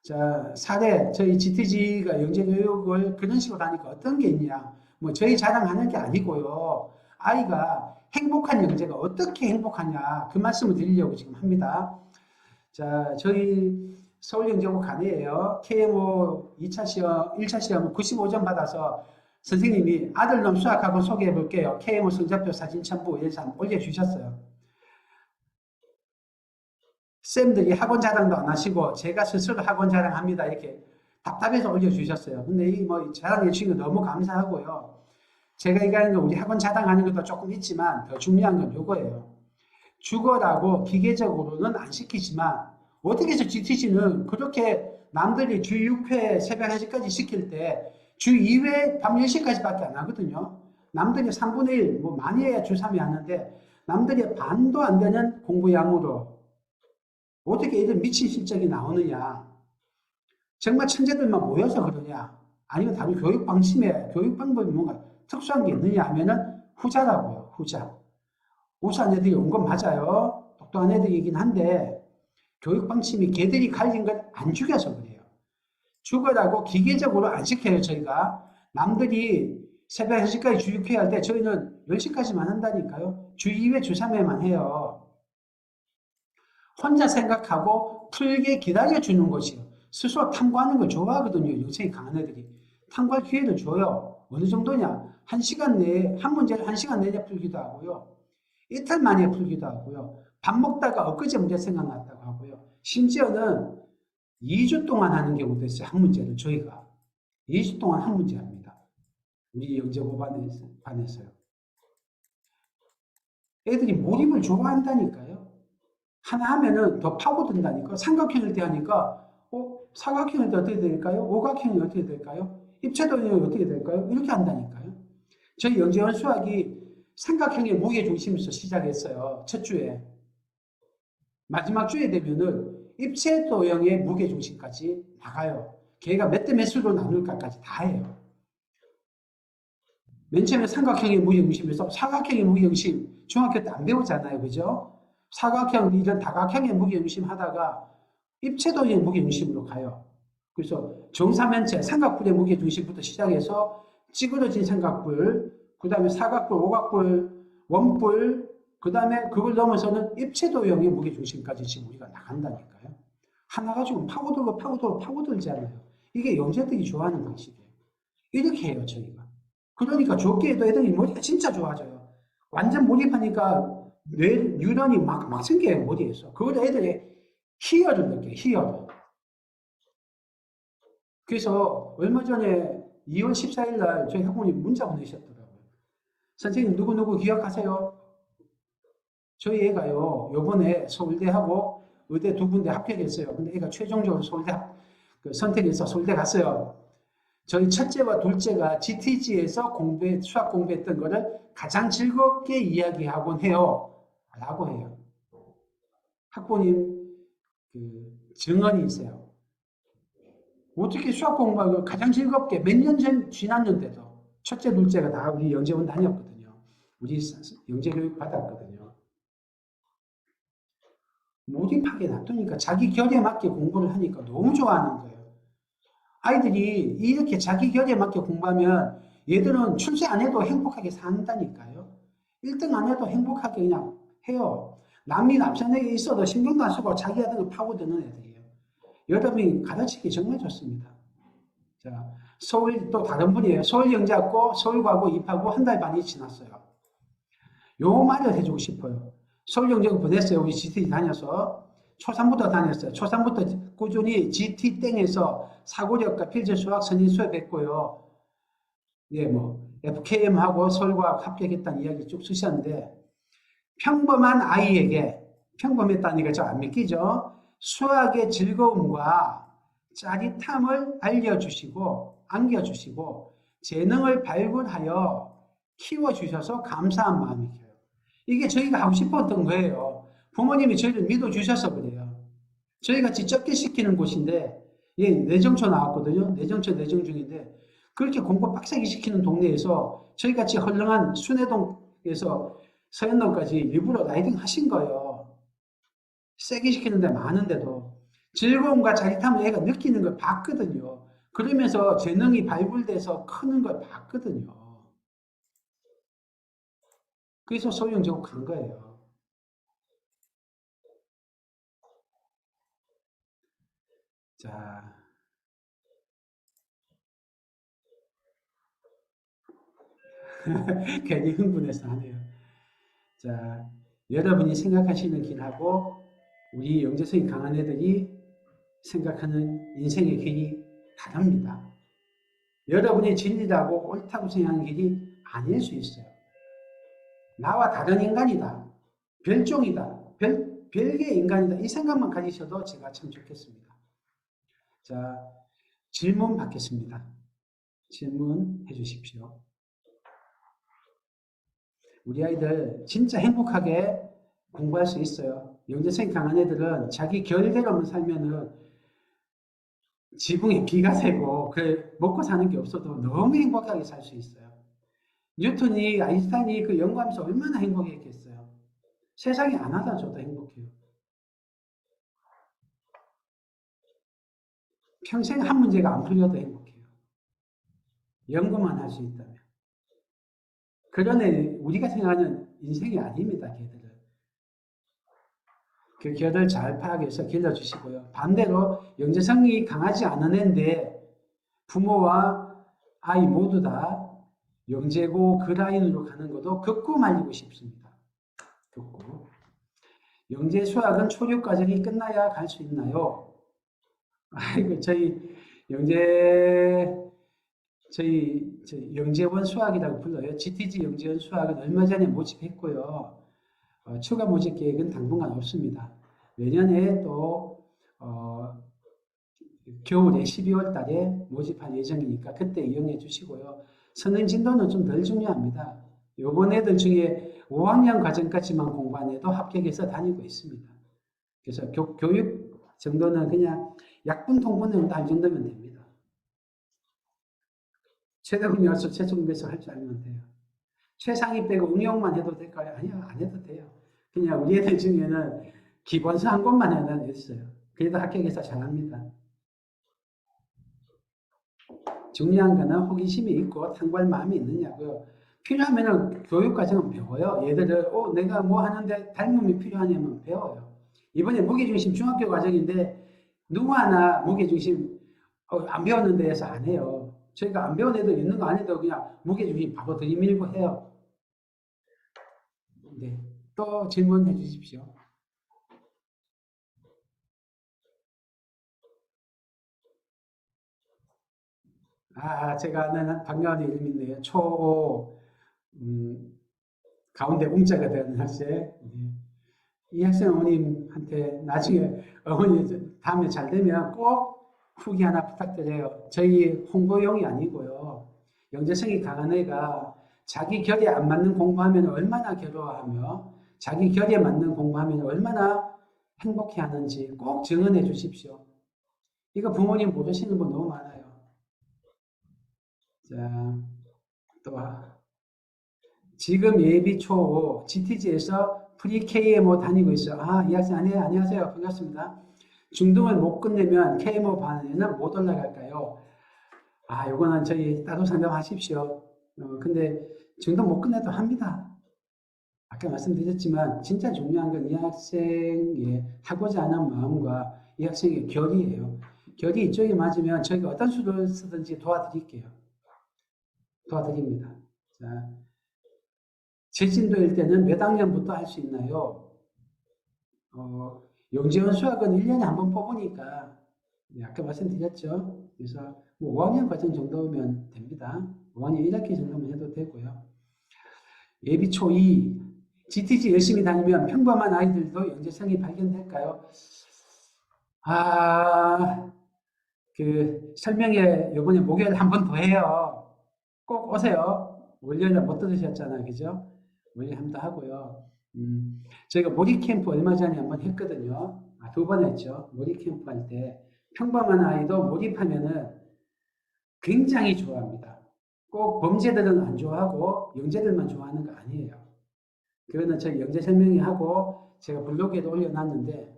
자, 사례, 저희 GTG가 영재교육을 그런 식으로 하니까 어떤 게 있냐. 뭐 저희 자랑하는 게 아니고요. 아이가 행복한 영재가 어떻게 행복하냐. 그 말씀을 드리려고 지금 합니다. 자, 저희 서울영재고 간이에요. KMO 2차 시험, 1차 시험 95점 받아서 선생님이 아들놈 수학학원 소개해 볼게요. KMO 성적표 사진 첨부 이래서 한번 올려주셨어요. 쌤들이 학원 자랑도 안 하시고 제가 스스로 학원 자랑합니다. 이렇게 답답해서 올려주셨어요. 근데 이 뭐 자랑해 주신 거 너무 감사하고요. 제가 얘기하는 건 우리 학원 자랑하는 것도 조금 있지만 더 중요한 건 이거예요. 죽어라고 기계적으로는 안 시키지만 어떻게 해서 GTC는 그렇게 남들이 주 6회 새벽 1시까지 시킬 때 주 2회 밤 10시까지 밖에 안 하거든요. 남들이 3분의 1, 뭐 많이 해야 주 3회 하는데 남들이 반도 안 되는 공부 양으로 어떻게 애들 미친 실적이 나오느냐. 정말 천재들만 모여서 그러냐. 아니면 다른 교육 방침에 교육 방법이 뭔가 특수한 게 있느냐 하면은 후자라고요. 후자. 우수한 애들이 온 건 맞아요. 똑똑한 애들이긴 한데 교육 방침이 걔들이 갈린 걸 안 죽여서 그래요. 죽어라고 기계적으로 안 시켜요. 저희가. 남들이 새벽 1시까지 주 6회 할 때 저희는 10시까지만 한다니까요. 주 2회, 주 3회만 해요. 혼자 생각하고 풀게 기다려주는 것이요. 스스로 탐구하는 걸 좋아하거든요. 영성이 강한 애들이. 탐구할 기회를 줘요. 어느 정도냐. 1시간 내에, 한 문제를 1시간 내내 풀기도 하고요. 이틀 만에 풀기도 하고요. 밥 먹다가 엊그제 문제 생각났다고 하고요. 심지어는 2주 동안 하는 경우도 있어요. 한 문제를 저희가. 2주 동안 한 문제 합니다. 우리 영재고 반에서요. 애들이 몰입을 좋아한다니까요. 하나 하면은 더 파고든다니까. 삼각형일 때 하니까 사각형일 때 어떻게 될까요? 오각형이 어떻게 될까요? 입체도형이 어떻게 될까요? 이렇게 한다니까요. 저희 영재원 수학이 삼각형의 무게중심에서 시작했어요. 첫 주에. 마지막 주에 되면은 입체도형의 무게중심까지 나가요. 걔가 몇 대 몇으로 나눌까까지 다 해요. 맨 처음에 삼각형의 무게중심에서 사각형의 무게중심 중학교 때 안 배우잖아요. 그죠? 사각형, 이런 다각형의 무게중심 하다가 입체도형의 무게중심으로 가요. 그래서 정사면체, 삼각뿔의 무게중심부터 시작해서 찌그러진 삼각뿔, 그 다음에 사각뿔, 오각뿔, 원뿔, 그 다음에 그걸 넘어서는 입체도형의 무게중심까지 지금 우리가 나간다니까요. 하나 가지고 파고들지 않아요. 이게 영재들이 좋아하는 방식이에요. 이렇게 해요, 저희가. 그러니까 좋게 해도 애들이 머리가 진짜 좋아져요. 완전 몰입하니까 뉴런이 막 생겨요, 머리에서. 그걸 애들이 희열을 느껴요, 희열. 그래서 얼마 전에 2월 14일 날 저희 학부모님 문자 보내셨더라고요. 선생님 누구누구 기억하세요? 저희 애가요, 요번에 서울대하고 의대 두 군데 합격했어요. 근데 애가 최종적으로 서울대 선택해서 서울대 갔어요. 저희 첫째와 둘째가 GTG에서 수학 공부했던 거를 가장 즐겁게 이야기하곤 해요. 라고 해요. 학부모님 증언이 있어요. 어떻게 수학 공부하고 가장 즐겁게 몇 년 전 지났는데도 첫째, 둘째가 다 우리 영재원 다녔거든요. 우리 영재교육 받았거든요. 몰입하게 놔두니까 자기 결에 맞게 공부를 하니까 너무 좋아하는 거예요. 아이들이 이렇게 자기 결에 맞게 공부하면 얘들은 출세 안 해도 행복하게 산다니까요. 1등 안 해도 행복하게 그냥 해요. 남이 앞선에 있어도 신경도 안 쓰고 자기 하던 거 파고드는 애들이에요. 여러분이 가르치기 정말 좋습니다. 자, 서울 또 다른 분이에요. 서울영재학고 서울과고 입하고 한 달 반이 지났어요. 요 말을 해주고 싶어요. 서울영재고 보냈어요. 우리 GT 다녀서. 초3부터 다녔어요. 초3부터 꾸준히 GT 땡에서 사고력과 필제 수학 선인 수업했고요. 예, 뭐 FKM하고 서울과학 합격했다는 이야기 쭉 쓰셨는데 평범한 아이에게 평범했다니까 저 안 믿기죠? 수학의 즐거움과 짜릿함을 알려주시고 안겨주시고 재능을 발굴하여 키워주셔서 감사한 마음이 켜요. 이게 저희가 하고 싶었던 거예요. 부모님이 저희를 믿어주셔서 그래요. 저희같이 적게 시키는 곳인데 예, 내정초 나왔거든요. 내정초 내정 중인데 그렇게 공부 빡세게 시키는 동네에서 저희같이 헐렁한 순회동에서 서현동까지 일부러 라이딩 하신 거예요. 세게 시키는데 많은데도 즐거움과 짜릿함을 애가 느끼는 걸 봤거든요. 그러면서 재능이 발굴돼서 크는 걸 봤거든요. 그래서 서울영재고 간 거예요. 자, 괜히 흥분해서 하네요. 자, 여러분이 생각하시는 길하고 우리 영재성이 강한 애들이 생각하는 인생의 길이 다릅니다. 여러분이 진리라고 옳다고 생각하는 길이 아닐 수 있어요. 나와 다른 인간이다. 별종이다. 별개의 인간이다. 이 생각만 가지셔도 제가 참 좋겠습니다. 자, 질문 받겠습니다. 질문해 주십시오. 우리 아이들 진짜 행복하게 공부할 수 있어요. 영재성이 강한 애들은 자기 결대로만 살면은 지붕에 비가 새고 먹고 사는 게 없어도 너무 행복하게 살 수 있어요. 뉴턴이 아인슈타인이 그 연구하면서 얼마나 행복했겠어요. 세상에 안 하다 줘도 행복해요. 평생 한 문제가 안 풀려도 행복해요. 연구만 할 수 있다면. 그런 애 우리가 생각하는 인생이 아닙니다. 걔들은. 그 결을 잘 파악해서 길러주시고요. 반대로 영재성이 강하지 않은 애인데 부모와 아이 모두 다 영재고 그 라인으로 가는 것도 극구 말리고 싶습니다. 극구. 영재 수학은 초육 과정이 끝나야 갈 수 있나요? 아이고, 저희 영재원 수학이라고 불러요. GTG 영재원 수학은 얼마 전에 모집했고요. 추가 모집 계획은 당분간 없습니다. 내년에 또 겨울에 12월 달에 모집할 예정이니까 그때 이용해 주시고요. 선행 진도는 좀 덜 중요합니다. 요번 애들 중에 5학년 과정까지만 공부한 애도 합격해서 다니고 있습니다. 그래서 교육 정도는 그냥 약분 통분 정도 할 정도면 됩니다. 최대분야수 최종배수 할 줄 알면 돼요. 최상위 빼고 응용만 해도 될까요? 아니요, 안 해도 돼요. 그냥 우리 애들 중에는 기본서 한 권만 해도 있어요. 그래도 합격해서 잘합니다. 중요한 거는 호기심이 있고 탐구할 마음이 있느냐고요. 필요하면 교육과정은 배워요. 얘들을 내가 뭐 하는데 닮음이 필요하냐면 배워요. 이번에 무게중심 중학교 과정인데 누구 하나 무게중심 안 배웠는데 해서 안 해요. 저희가 안 배운 애들 있는 거 아니도 그냥 무게중심 바로 들이밀고 해요. 네, 또 질문해 주십시오. 제가 아는 반가운 이름이 있네요. 가운데 웅자가 되는 학생. 네. 이 학생 어머님한테 나중에 어머니 다음에 잘 되면 꼭 후기 하나 부탁드려요. 저희 홍보용이 아니고요. 영재성이 강한 애가 자기 결에 안 맞는 공부하면 얼마나 괴로워하며 자기 결에 맞는 공부하면 얼마나 행복해하는지 꼭 증언해 주십시오. 이거 부모님 모르시는 분 너무 많아요. 자, 또 지금 예비 초 GTG에서 프리-KMO 다니고 있어요. 아, 이 학생, 안녕하세요. 반갑습니다. 중등을 못 끝내면 KMO 반에는 못 올라갈까요? 아, 요거는 저희 따로 상담하십시오. 근데 중등 못 끝내도 합니다. 아까 말씀드렸지만 진짜 중요한 건 이 학생의 하고자 하는 마음과 이 학생의 결이에요. 결이 이쪽에 맞으면 저희가 어떤 수를 쓰든지 도와드릴게요. 도와드립니다. 자, 재진도일 때는 몇 학년부터 할 수 있나요? 영재원 수학은 1년에 한 번 뽑으니까 아까 말씀드렸죠. 그래서 뭐 5학년 과정 정도면 됩니다. 5학년 1학기 정도면 해도 되고요. 예비 초2 GTG 열심히 다니면 평범한 아이들도 영재성이 발견될까요? 그 설명회 요번에 목요일 한 번 더 해요. 꼭 오세요. 월요일에 못 들으셨잖아요. 그죠? 월요일에 한 번 더 하고요. 저희가 모의 캠프 얼마 전에 한 번 했거든요. 두 번 했죠. 모의 캠프 할 때 평범한 아이도 몰입하면은 굉장히 좋아합니다. 꼭 범죄들은 안 좋아하고 영재들만 좋아하는 거 아니에요. 그거는 저희 영재 설명회 하고 제가 블로그에도 올려놨는데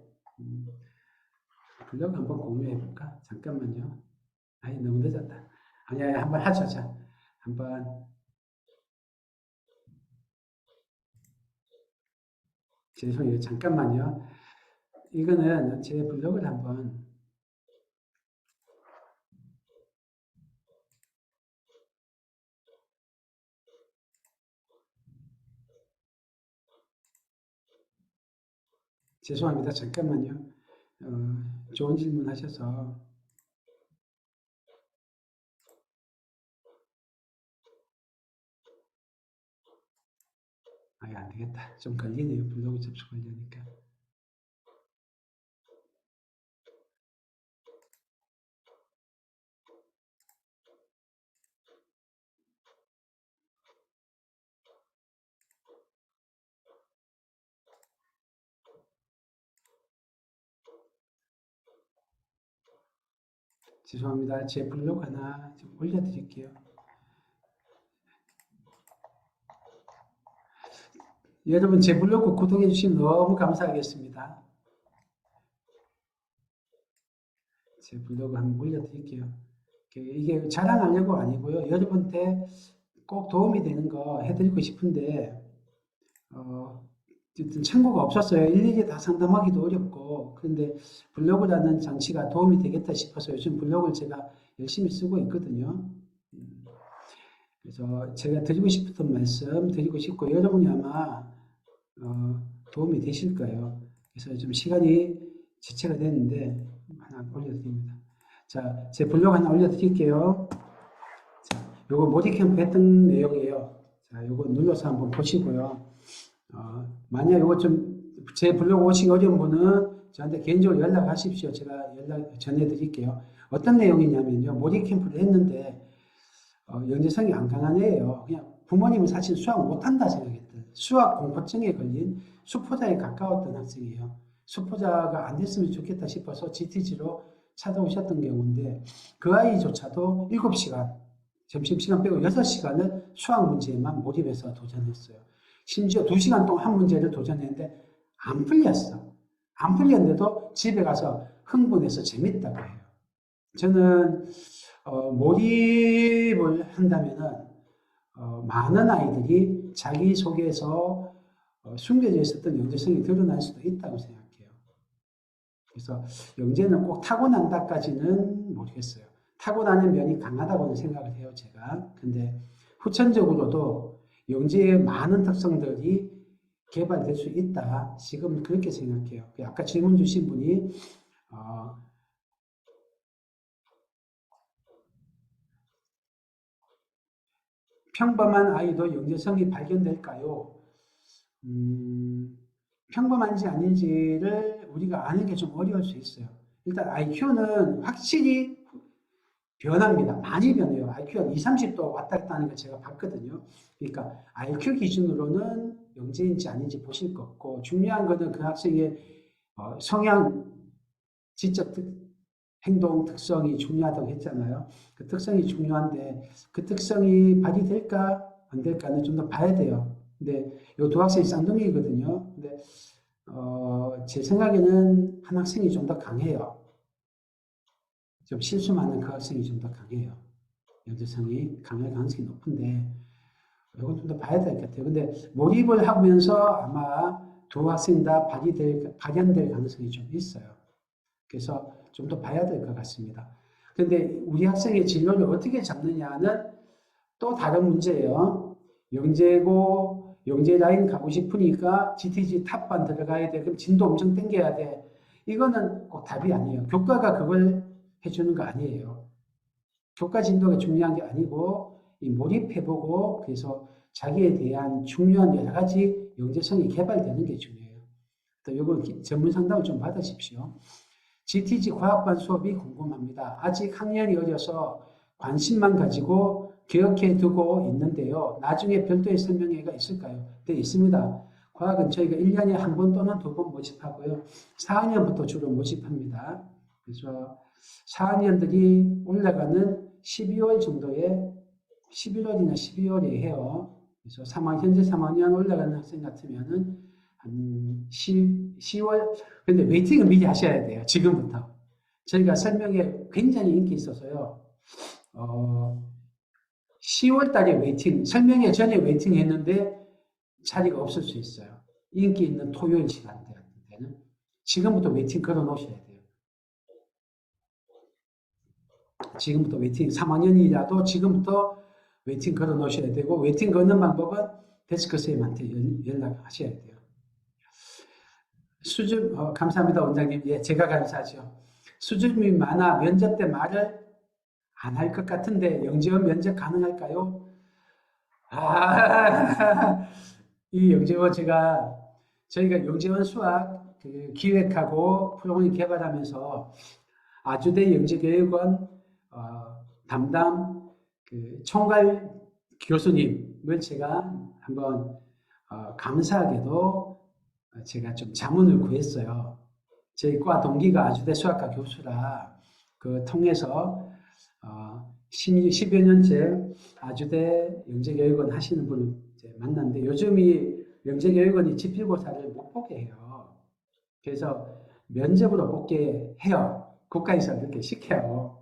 블로그 한번 공유해 볼까? 잠깐만요. 아니 너무 늦었다. 아니 한번 하죠. 자, 한번 죄송해요. 잠깐만요. 이거는 제 블로그를 한번 죄송합니다. 잠깐만요. 좋은 질문 하셔서 안 되겠다. 좀 걸리네요. 블로그 접속하려니까. 죄송합니다. 제 블로그 하나 좀 올려드릴게요. 여러분 제 블로그 구독해 주시면 너무 감사하겠습니다. 제 블로그 한번 올려드릴게요. 이게 자랑하려고 아니고요. 여러분한테 꼭 도움이 되는 거 해드리고 싶은데 창구가 없었어요. 일일이 다 상담하기도 어렵고 그런데 블로그라는 장치가 도움이 되겠다 싶어서 요즘 블로그를 제가 열심히 쓰고 있거든요. 그래서 제가 드리고 싶었던 말씀 드리고 싶고 여러분이 아마 도움이 되실 거예요. 그래서 좀 시간이 지체가 됐는데 하나 올려드립니다. 자, 제 블로그 하나 올려드릴게요. 자, 요거 모의 캠프 했던 내용이에요. 자, 요거 눌러서 한번 보시고요. 만약 요거 좀 제 블로그 오시기 어려운 분은 저한테 개인적으로 연락하십시오. 제가 연락 전해드릴게요. 어떤 내용이냐면요. 모의 캠프를 했는데 영재성이 안 강한 애예요. 그냥 부모님은 사실 수학 못한다 생각했던 수학 공포증에 걸린 수포자에 가까웠던 학생이에요. 수포자가 안 됐으면 좋겠다 싶어서 GTG로 찾아오셨던 경우인데 그 아이조차도 7시간 점심시간 빼고 6시간을 수학 문제에만 몰입해서 도전했어요. 심지어 2시간 동안 한 문제를 도전했는데 안 풀렸어. 안 풀렸는데도 집에 가서 흥분해서 재밌다고 해요. 저는 몰입을 한다면은 많은 아이들이 자기속에서 숨겨져 있었던 영재성이 드러날 수도 있다고 생각해요. 그래서 영재는 꼭 타고난다까지는 모르겠어요. 타고나는 면이 강하다고는 생각을 해요, 제가. 근데 후천적으로도 영재의 많은 특성들이 개발될 수 있다. 지금 그렇게 생각해요. 아까 질문 주신 분이 평범한 아이도 영재성이 발견될까요? 평범한지 아닌지를 우리가 아는 게 좀 어려울 수 있어요. 일단 IQ는 확실히 변합니다. 많이 변해요. IQ가 20, 30도 왔다 갔다 하는 걸 제가 봤거든요. 그러니까 IQ 기준으로는 영재인지 아닌지 보실 것 같고 중요한 거는 그 학생의 성향, 지적 행동 특성이 중요하다고 했잖아요. 그 특성이 중요한데 그 특성이 발휘될까 안 될까는 좀 더 봐야 돼요. 근데 요 두 학생이 쌍둥이거든요. 근데 제 생각에는 한 학생이 좀 더 강해요. 좀 실수 많은 그 학생이 좀 더 강해요. 영재성이 강할 가능성이 높은데 이건 좀 더 봐야 될 것 같아요. 근데 몰입을 하면서 아마 두 학생 다 발현될 가능성이 좀 있어요. 그래서 좀 더 봐야 될 것 같습니다. 근데 우리 학생의 진로를 어떻게 잡느냐는 또 다른 문제예요. 영재고 영재 라인 가고 싶으니까 GTG 탑반 들어가야 돼. 그럼 진도 엄청 땡겨야 돼. 이거는 꼭 답이 아니에요. 교과가 그걸 해주는 거 아니에요. 교과 진도가 중요한 게 아니고 이 몰입해보고 그래서 자기에 대한 중요한 여러 가지 영재성이 개발되는 게 중요해요. 또 이건 전문 상담을 좀 받으십시오. GTG 과학반 수업이 궁금합니다. 아직 학년이 어려서 관심만 가지고 기억해 두고 있는데요. 나중에 별도의 설명회가 있을까요? 네, 있습니다. 과학은 저희가 1년에 한 번 또는 두 번 모집하고요. 4학년부터 주로 모집합니다. 그래서 4학년들이 올라가는 12월 정도에 11월이나 12월에 해요. 그래서 현재 3학년 올라가는 학생 같으면은 한 10월, 근데 웨이팅은 미리 하셔야 돼요. 지금부터. 저희가 설명회 굉장히 인기 있어서요. 10월 달에 웨이팅, 설명회 전에 웨이팅 했는데 자리가 없을 수 있어요. 인기 있는 토요일 시간대는. 지금부터 웨이팅 걸어 놓으셔야 돼요. 지금부터 웨이팅, 3학년이라도 지금부터 웨이팅 걸어 놓으셔야 되고, 웨이팅 거는 방법은 데스크 선생님한테 연락하셔야 돼요. 감사합니다, 원장님. 예, 제가 감사하죠. 수줍음이 많아 면접 때 말을 안 할 것 같은데 영재원 면접 가능할까요? 이 영재원 저희가 영재원 수학 기획하고 프로그램 개발하면서 아주대 영재교육원 담당 총괄 교수님을 제가 한번 감사하게도 제가 좀 자문을 구했어요. 저희 과 동기가 아주대 수학과 교수라 통해서 10여 년째 아주대 영재교육원 하시는 분을 만났는데 요즘이 영재교육원이 지필고사를 못 보게 해요. 그래서 면접으로 뽑게 해요. 국가에서 그렇게 시켜요.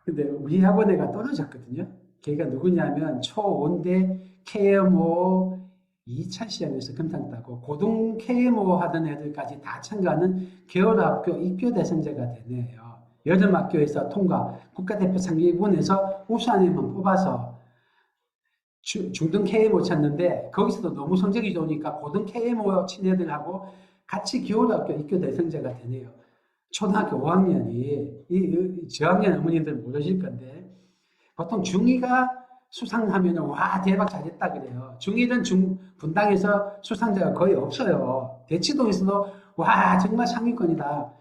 근데 우리 학원 애가 떨어졌거든요. 걔가 누구냐면 초5인데 KMO 2차 시험에서 금상 따고 고등 KMO 하던 애들까지 다 참가하는 겨울학교 입교 대상자가 되네요. 여름학교에서 통과, 국가대표 상위군에서 우수한 애만 뽑아서 중등 KMO 쳤는데 거기서도 너무 성적이 좋으니까 고등 KMO 친 애들하고 같이 겨울학교 입교 대상자가 되네요. 초등학교 5학년이 저학년 어머님들 모르실 건데 보통 중2가 수상하면 와 대박 잘했다 그래요. 중1은 분당에서 수상자가 거의 없어요. 대치동에서도 와 정말 상위권이다.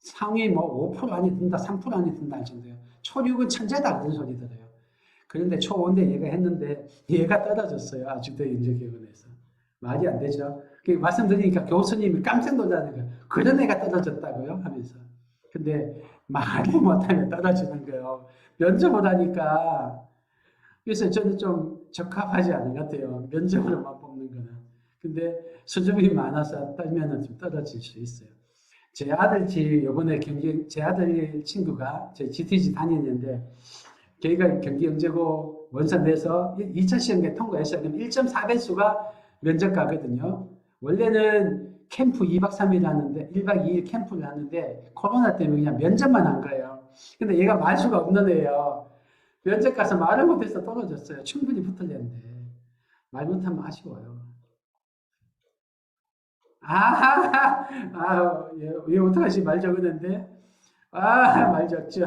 상위 뭐 5% 안에 든다, 3% 안에 든다 할 정도예요. 초6은 천재다 그런 소리 들어요. 그런데 초5인데 얘가 했는데 얘가 떨어졌어요. 아주대 영재교육원에서. 말이 안 되죠. 말씀드리니까 교수님이 깜짝 놀라는 거예요. 그런 애가 떨어졌다고요? 하면서. 근데 말을 못하면 떨어지는 거예요. 면접을 하니까. 그래서 저는 좀 적합하지 않은 것 같아요. 면접으로만 뽑는 거는. 근데 수줍음이 많아서 떨면은 좀 떨어질 수 있어요. 제 아들 제 아들 친구가 제 GTG 다니는데 걔가 경기영재고 원서 내서 2차 시험에 통과했어요. 그럼 1.4배수가 면접 가거든요. 원래는 캠프 2박 3일 하는데 1박 2일 캠프를 하는데 코로나 때문에 그냥 면접만 한 거예요. 근데 얘가 말수가 없는 애예요. 면접 가서 말을 못해서 떨어졌어요. 충분히 붙으려는데 말 못하면 아쉬워요. 얘 어떡하지? 말 적었는데 말 적죠.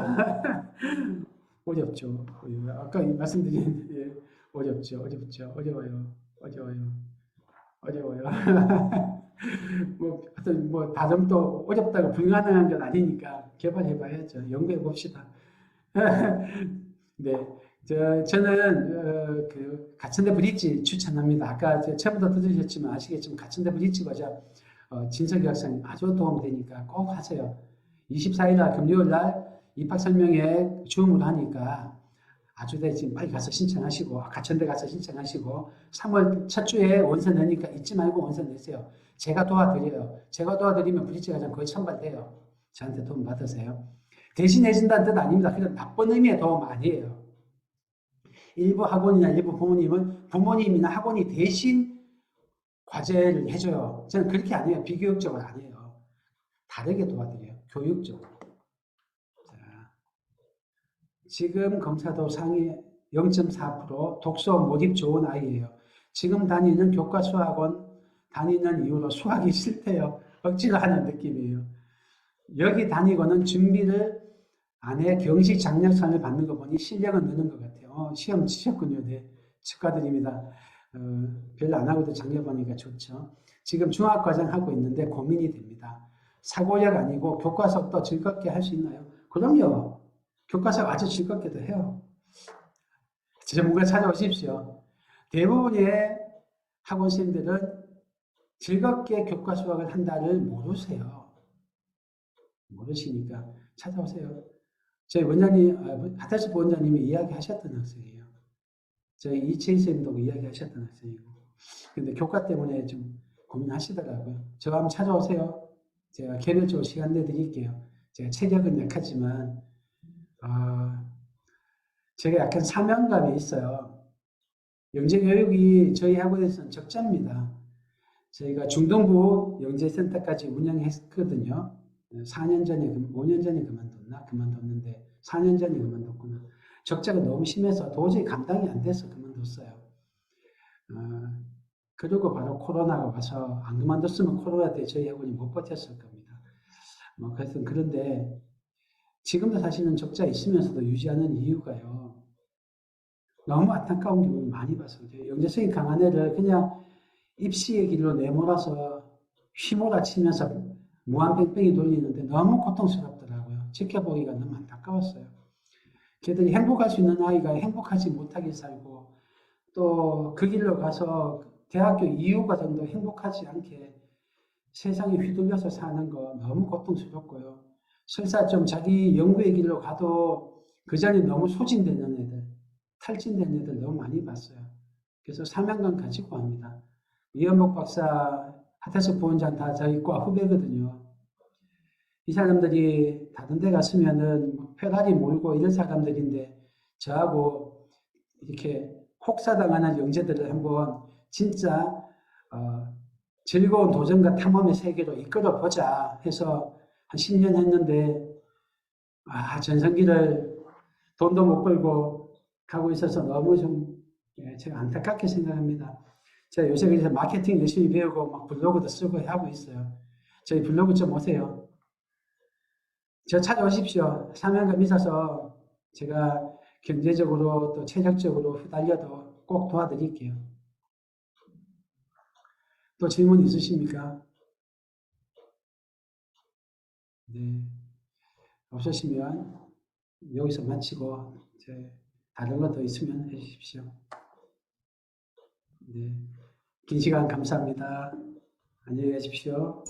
어렵죠. 아까 말씀드린 어렵죠. 어려워요. 하여튼 다름 또 어렵다고 불가능한 건 아니니까 개발해봐야죠. 연구해 봅시다. 네. 저는 가천대 브릿지 추천합니다. 아까 처음부터 들으셨지만 아시겠지만 가천대 브릿지 과정 진석이 학생 아주 도움되니까 꼭 하세요. 24일 날 금요일 날 입학 설명회 줌으로 하니까 아주대 지금 빨리 가서 신청하시고, 가천대 가서 신청하시고, 3월 첫 주에 원서 내니까 잊지 말고 원서 내세요. 제가 도와드려요. 제가 도와드리면 브릿지과정 거의 선발돼요. 저한테 도움 받으세요. 대신 해준다는 뜻 아닙니다. 그냥 나쁜 의미의 도움 아니에요. 일부 학원이나 일부 부모님은 부모님이나 학원이 대신 과제를 해줘요. 저는 그렇게 안 해요. 비교육적으로 안 해요. 다르게 도와드려요. 교육적으로. 자, 지금 검사도 상위 0.4%, 독서 몰입 좋은 아이예요. 지금 다니는 교과수학원 다니는 이유로 수학이 싫대요. 억지로 하는 느낌이에요. 여기 다니고는 준비를 안 해 경시 장려상을 받는 거 보니 실력은 느는 것 같아요. 시험 치셨군요. 네, 축하드립니다. 별로 안 하고도 장려 보니까 좋죠. 지금 중학과정 하고 있는데 고민이 됩니다. 사고력 아니고 교과서도 즐겁게 할 수 있나요? 그럼요. 교과서 아주 즐겁게도 해요. 전문가 찾아오십시오. 대부분의 학원생들은 즐겁게 교과 수학을 한다를 모르세요. 모르시니까 찾아오세요. 저희 원장님, 하타시 원장님이 이야기하셨던 학생이에요. 저희 이채희 선생님도 이야기하셨던 학생이고. 근데 교과 때문에 좀 고민하시더라고요. 저 한번 찾아오세요. 제가 개별적으로 시간 내드릴게요. 제가 체력은 약하지만, 제가 약간 사명감이 있어요. 영재교육이 저희 학원에서는 적자입니다. 저희가 중등부 영재센터까지 운영했거든요. 4년 전에, 5년 전에 그만뒀는데 4년 전에 그만뒀구나. 적자가 너무 심해서 도저히 감당이 안 돼서 그만뒀어요. 그리고 바로 코로나가 와서 안 그만뒀으면 코로나 때 저희 학원이 못 버텼을 겁니다. 그래서 그런데 지금도 사실은 적자 있으면서도 유지하는 이유가요. 너무 안타까운 경우를 많이 봐서 그래요. 영재성이 강한 애를 그냥 입시의 길로 내몰아서 휘몰아치면서 무한뺑뺑이 돌리는데 너무 고통스럽더라고요. 지켜보기가 너무 안타까웠어요. 걔들이 행복할 수 있는 아이가 행복하지 못하게 살고 또 그 길로 가서 대학교 이후 과정도 행복하지 않게 세상에 휘둘려서 사는 거 너무 고통스럽고요. 설사 좀 자기 연구의 길로 가도 그 전에 너무 소진되는 애들, 탈진된 애들 너무 많이 봤어요. 그래서 사명감 가지고 합니다. 이현복 박사, 하태석 부원장 다 저희 과 후배거든요. 이 사람들이 다른 데 갔으면은 페라리 몰고 이런 사람들인데 저하고 이렇게 혹사당하는 영재들을 한번 진짜 즐거운 도전과 탐험의 세계로 이끌어 보자 해서 한 10년 했는데 전성기를 돈도 못 벌고 가고 있어서 너무 좀 제가 안타깝게 생각합니다. 제가 요새 그래서 마케팅 열심히 배우고 막 블로그도 쓰고 하고 있어요. 저희 블로그 좀 오세요. 저 찾아오십시오. 사명감 있어서 제가 경제적으로 또 체력적으로 휘달려도 꼭 도와드릴게요. 또 질문 있으십니까? 네. 없으시면 여기서 마치고 다른 거 더 있으면 해주십시오. 네. 긴 시간 감사합니다. 안녕히 계십시오.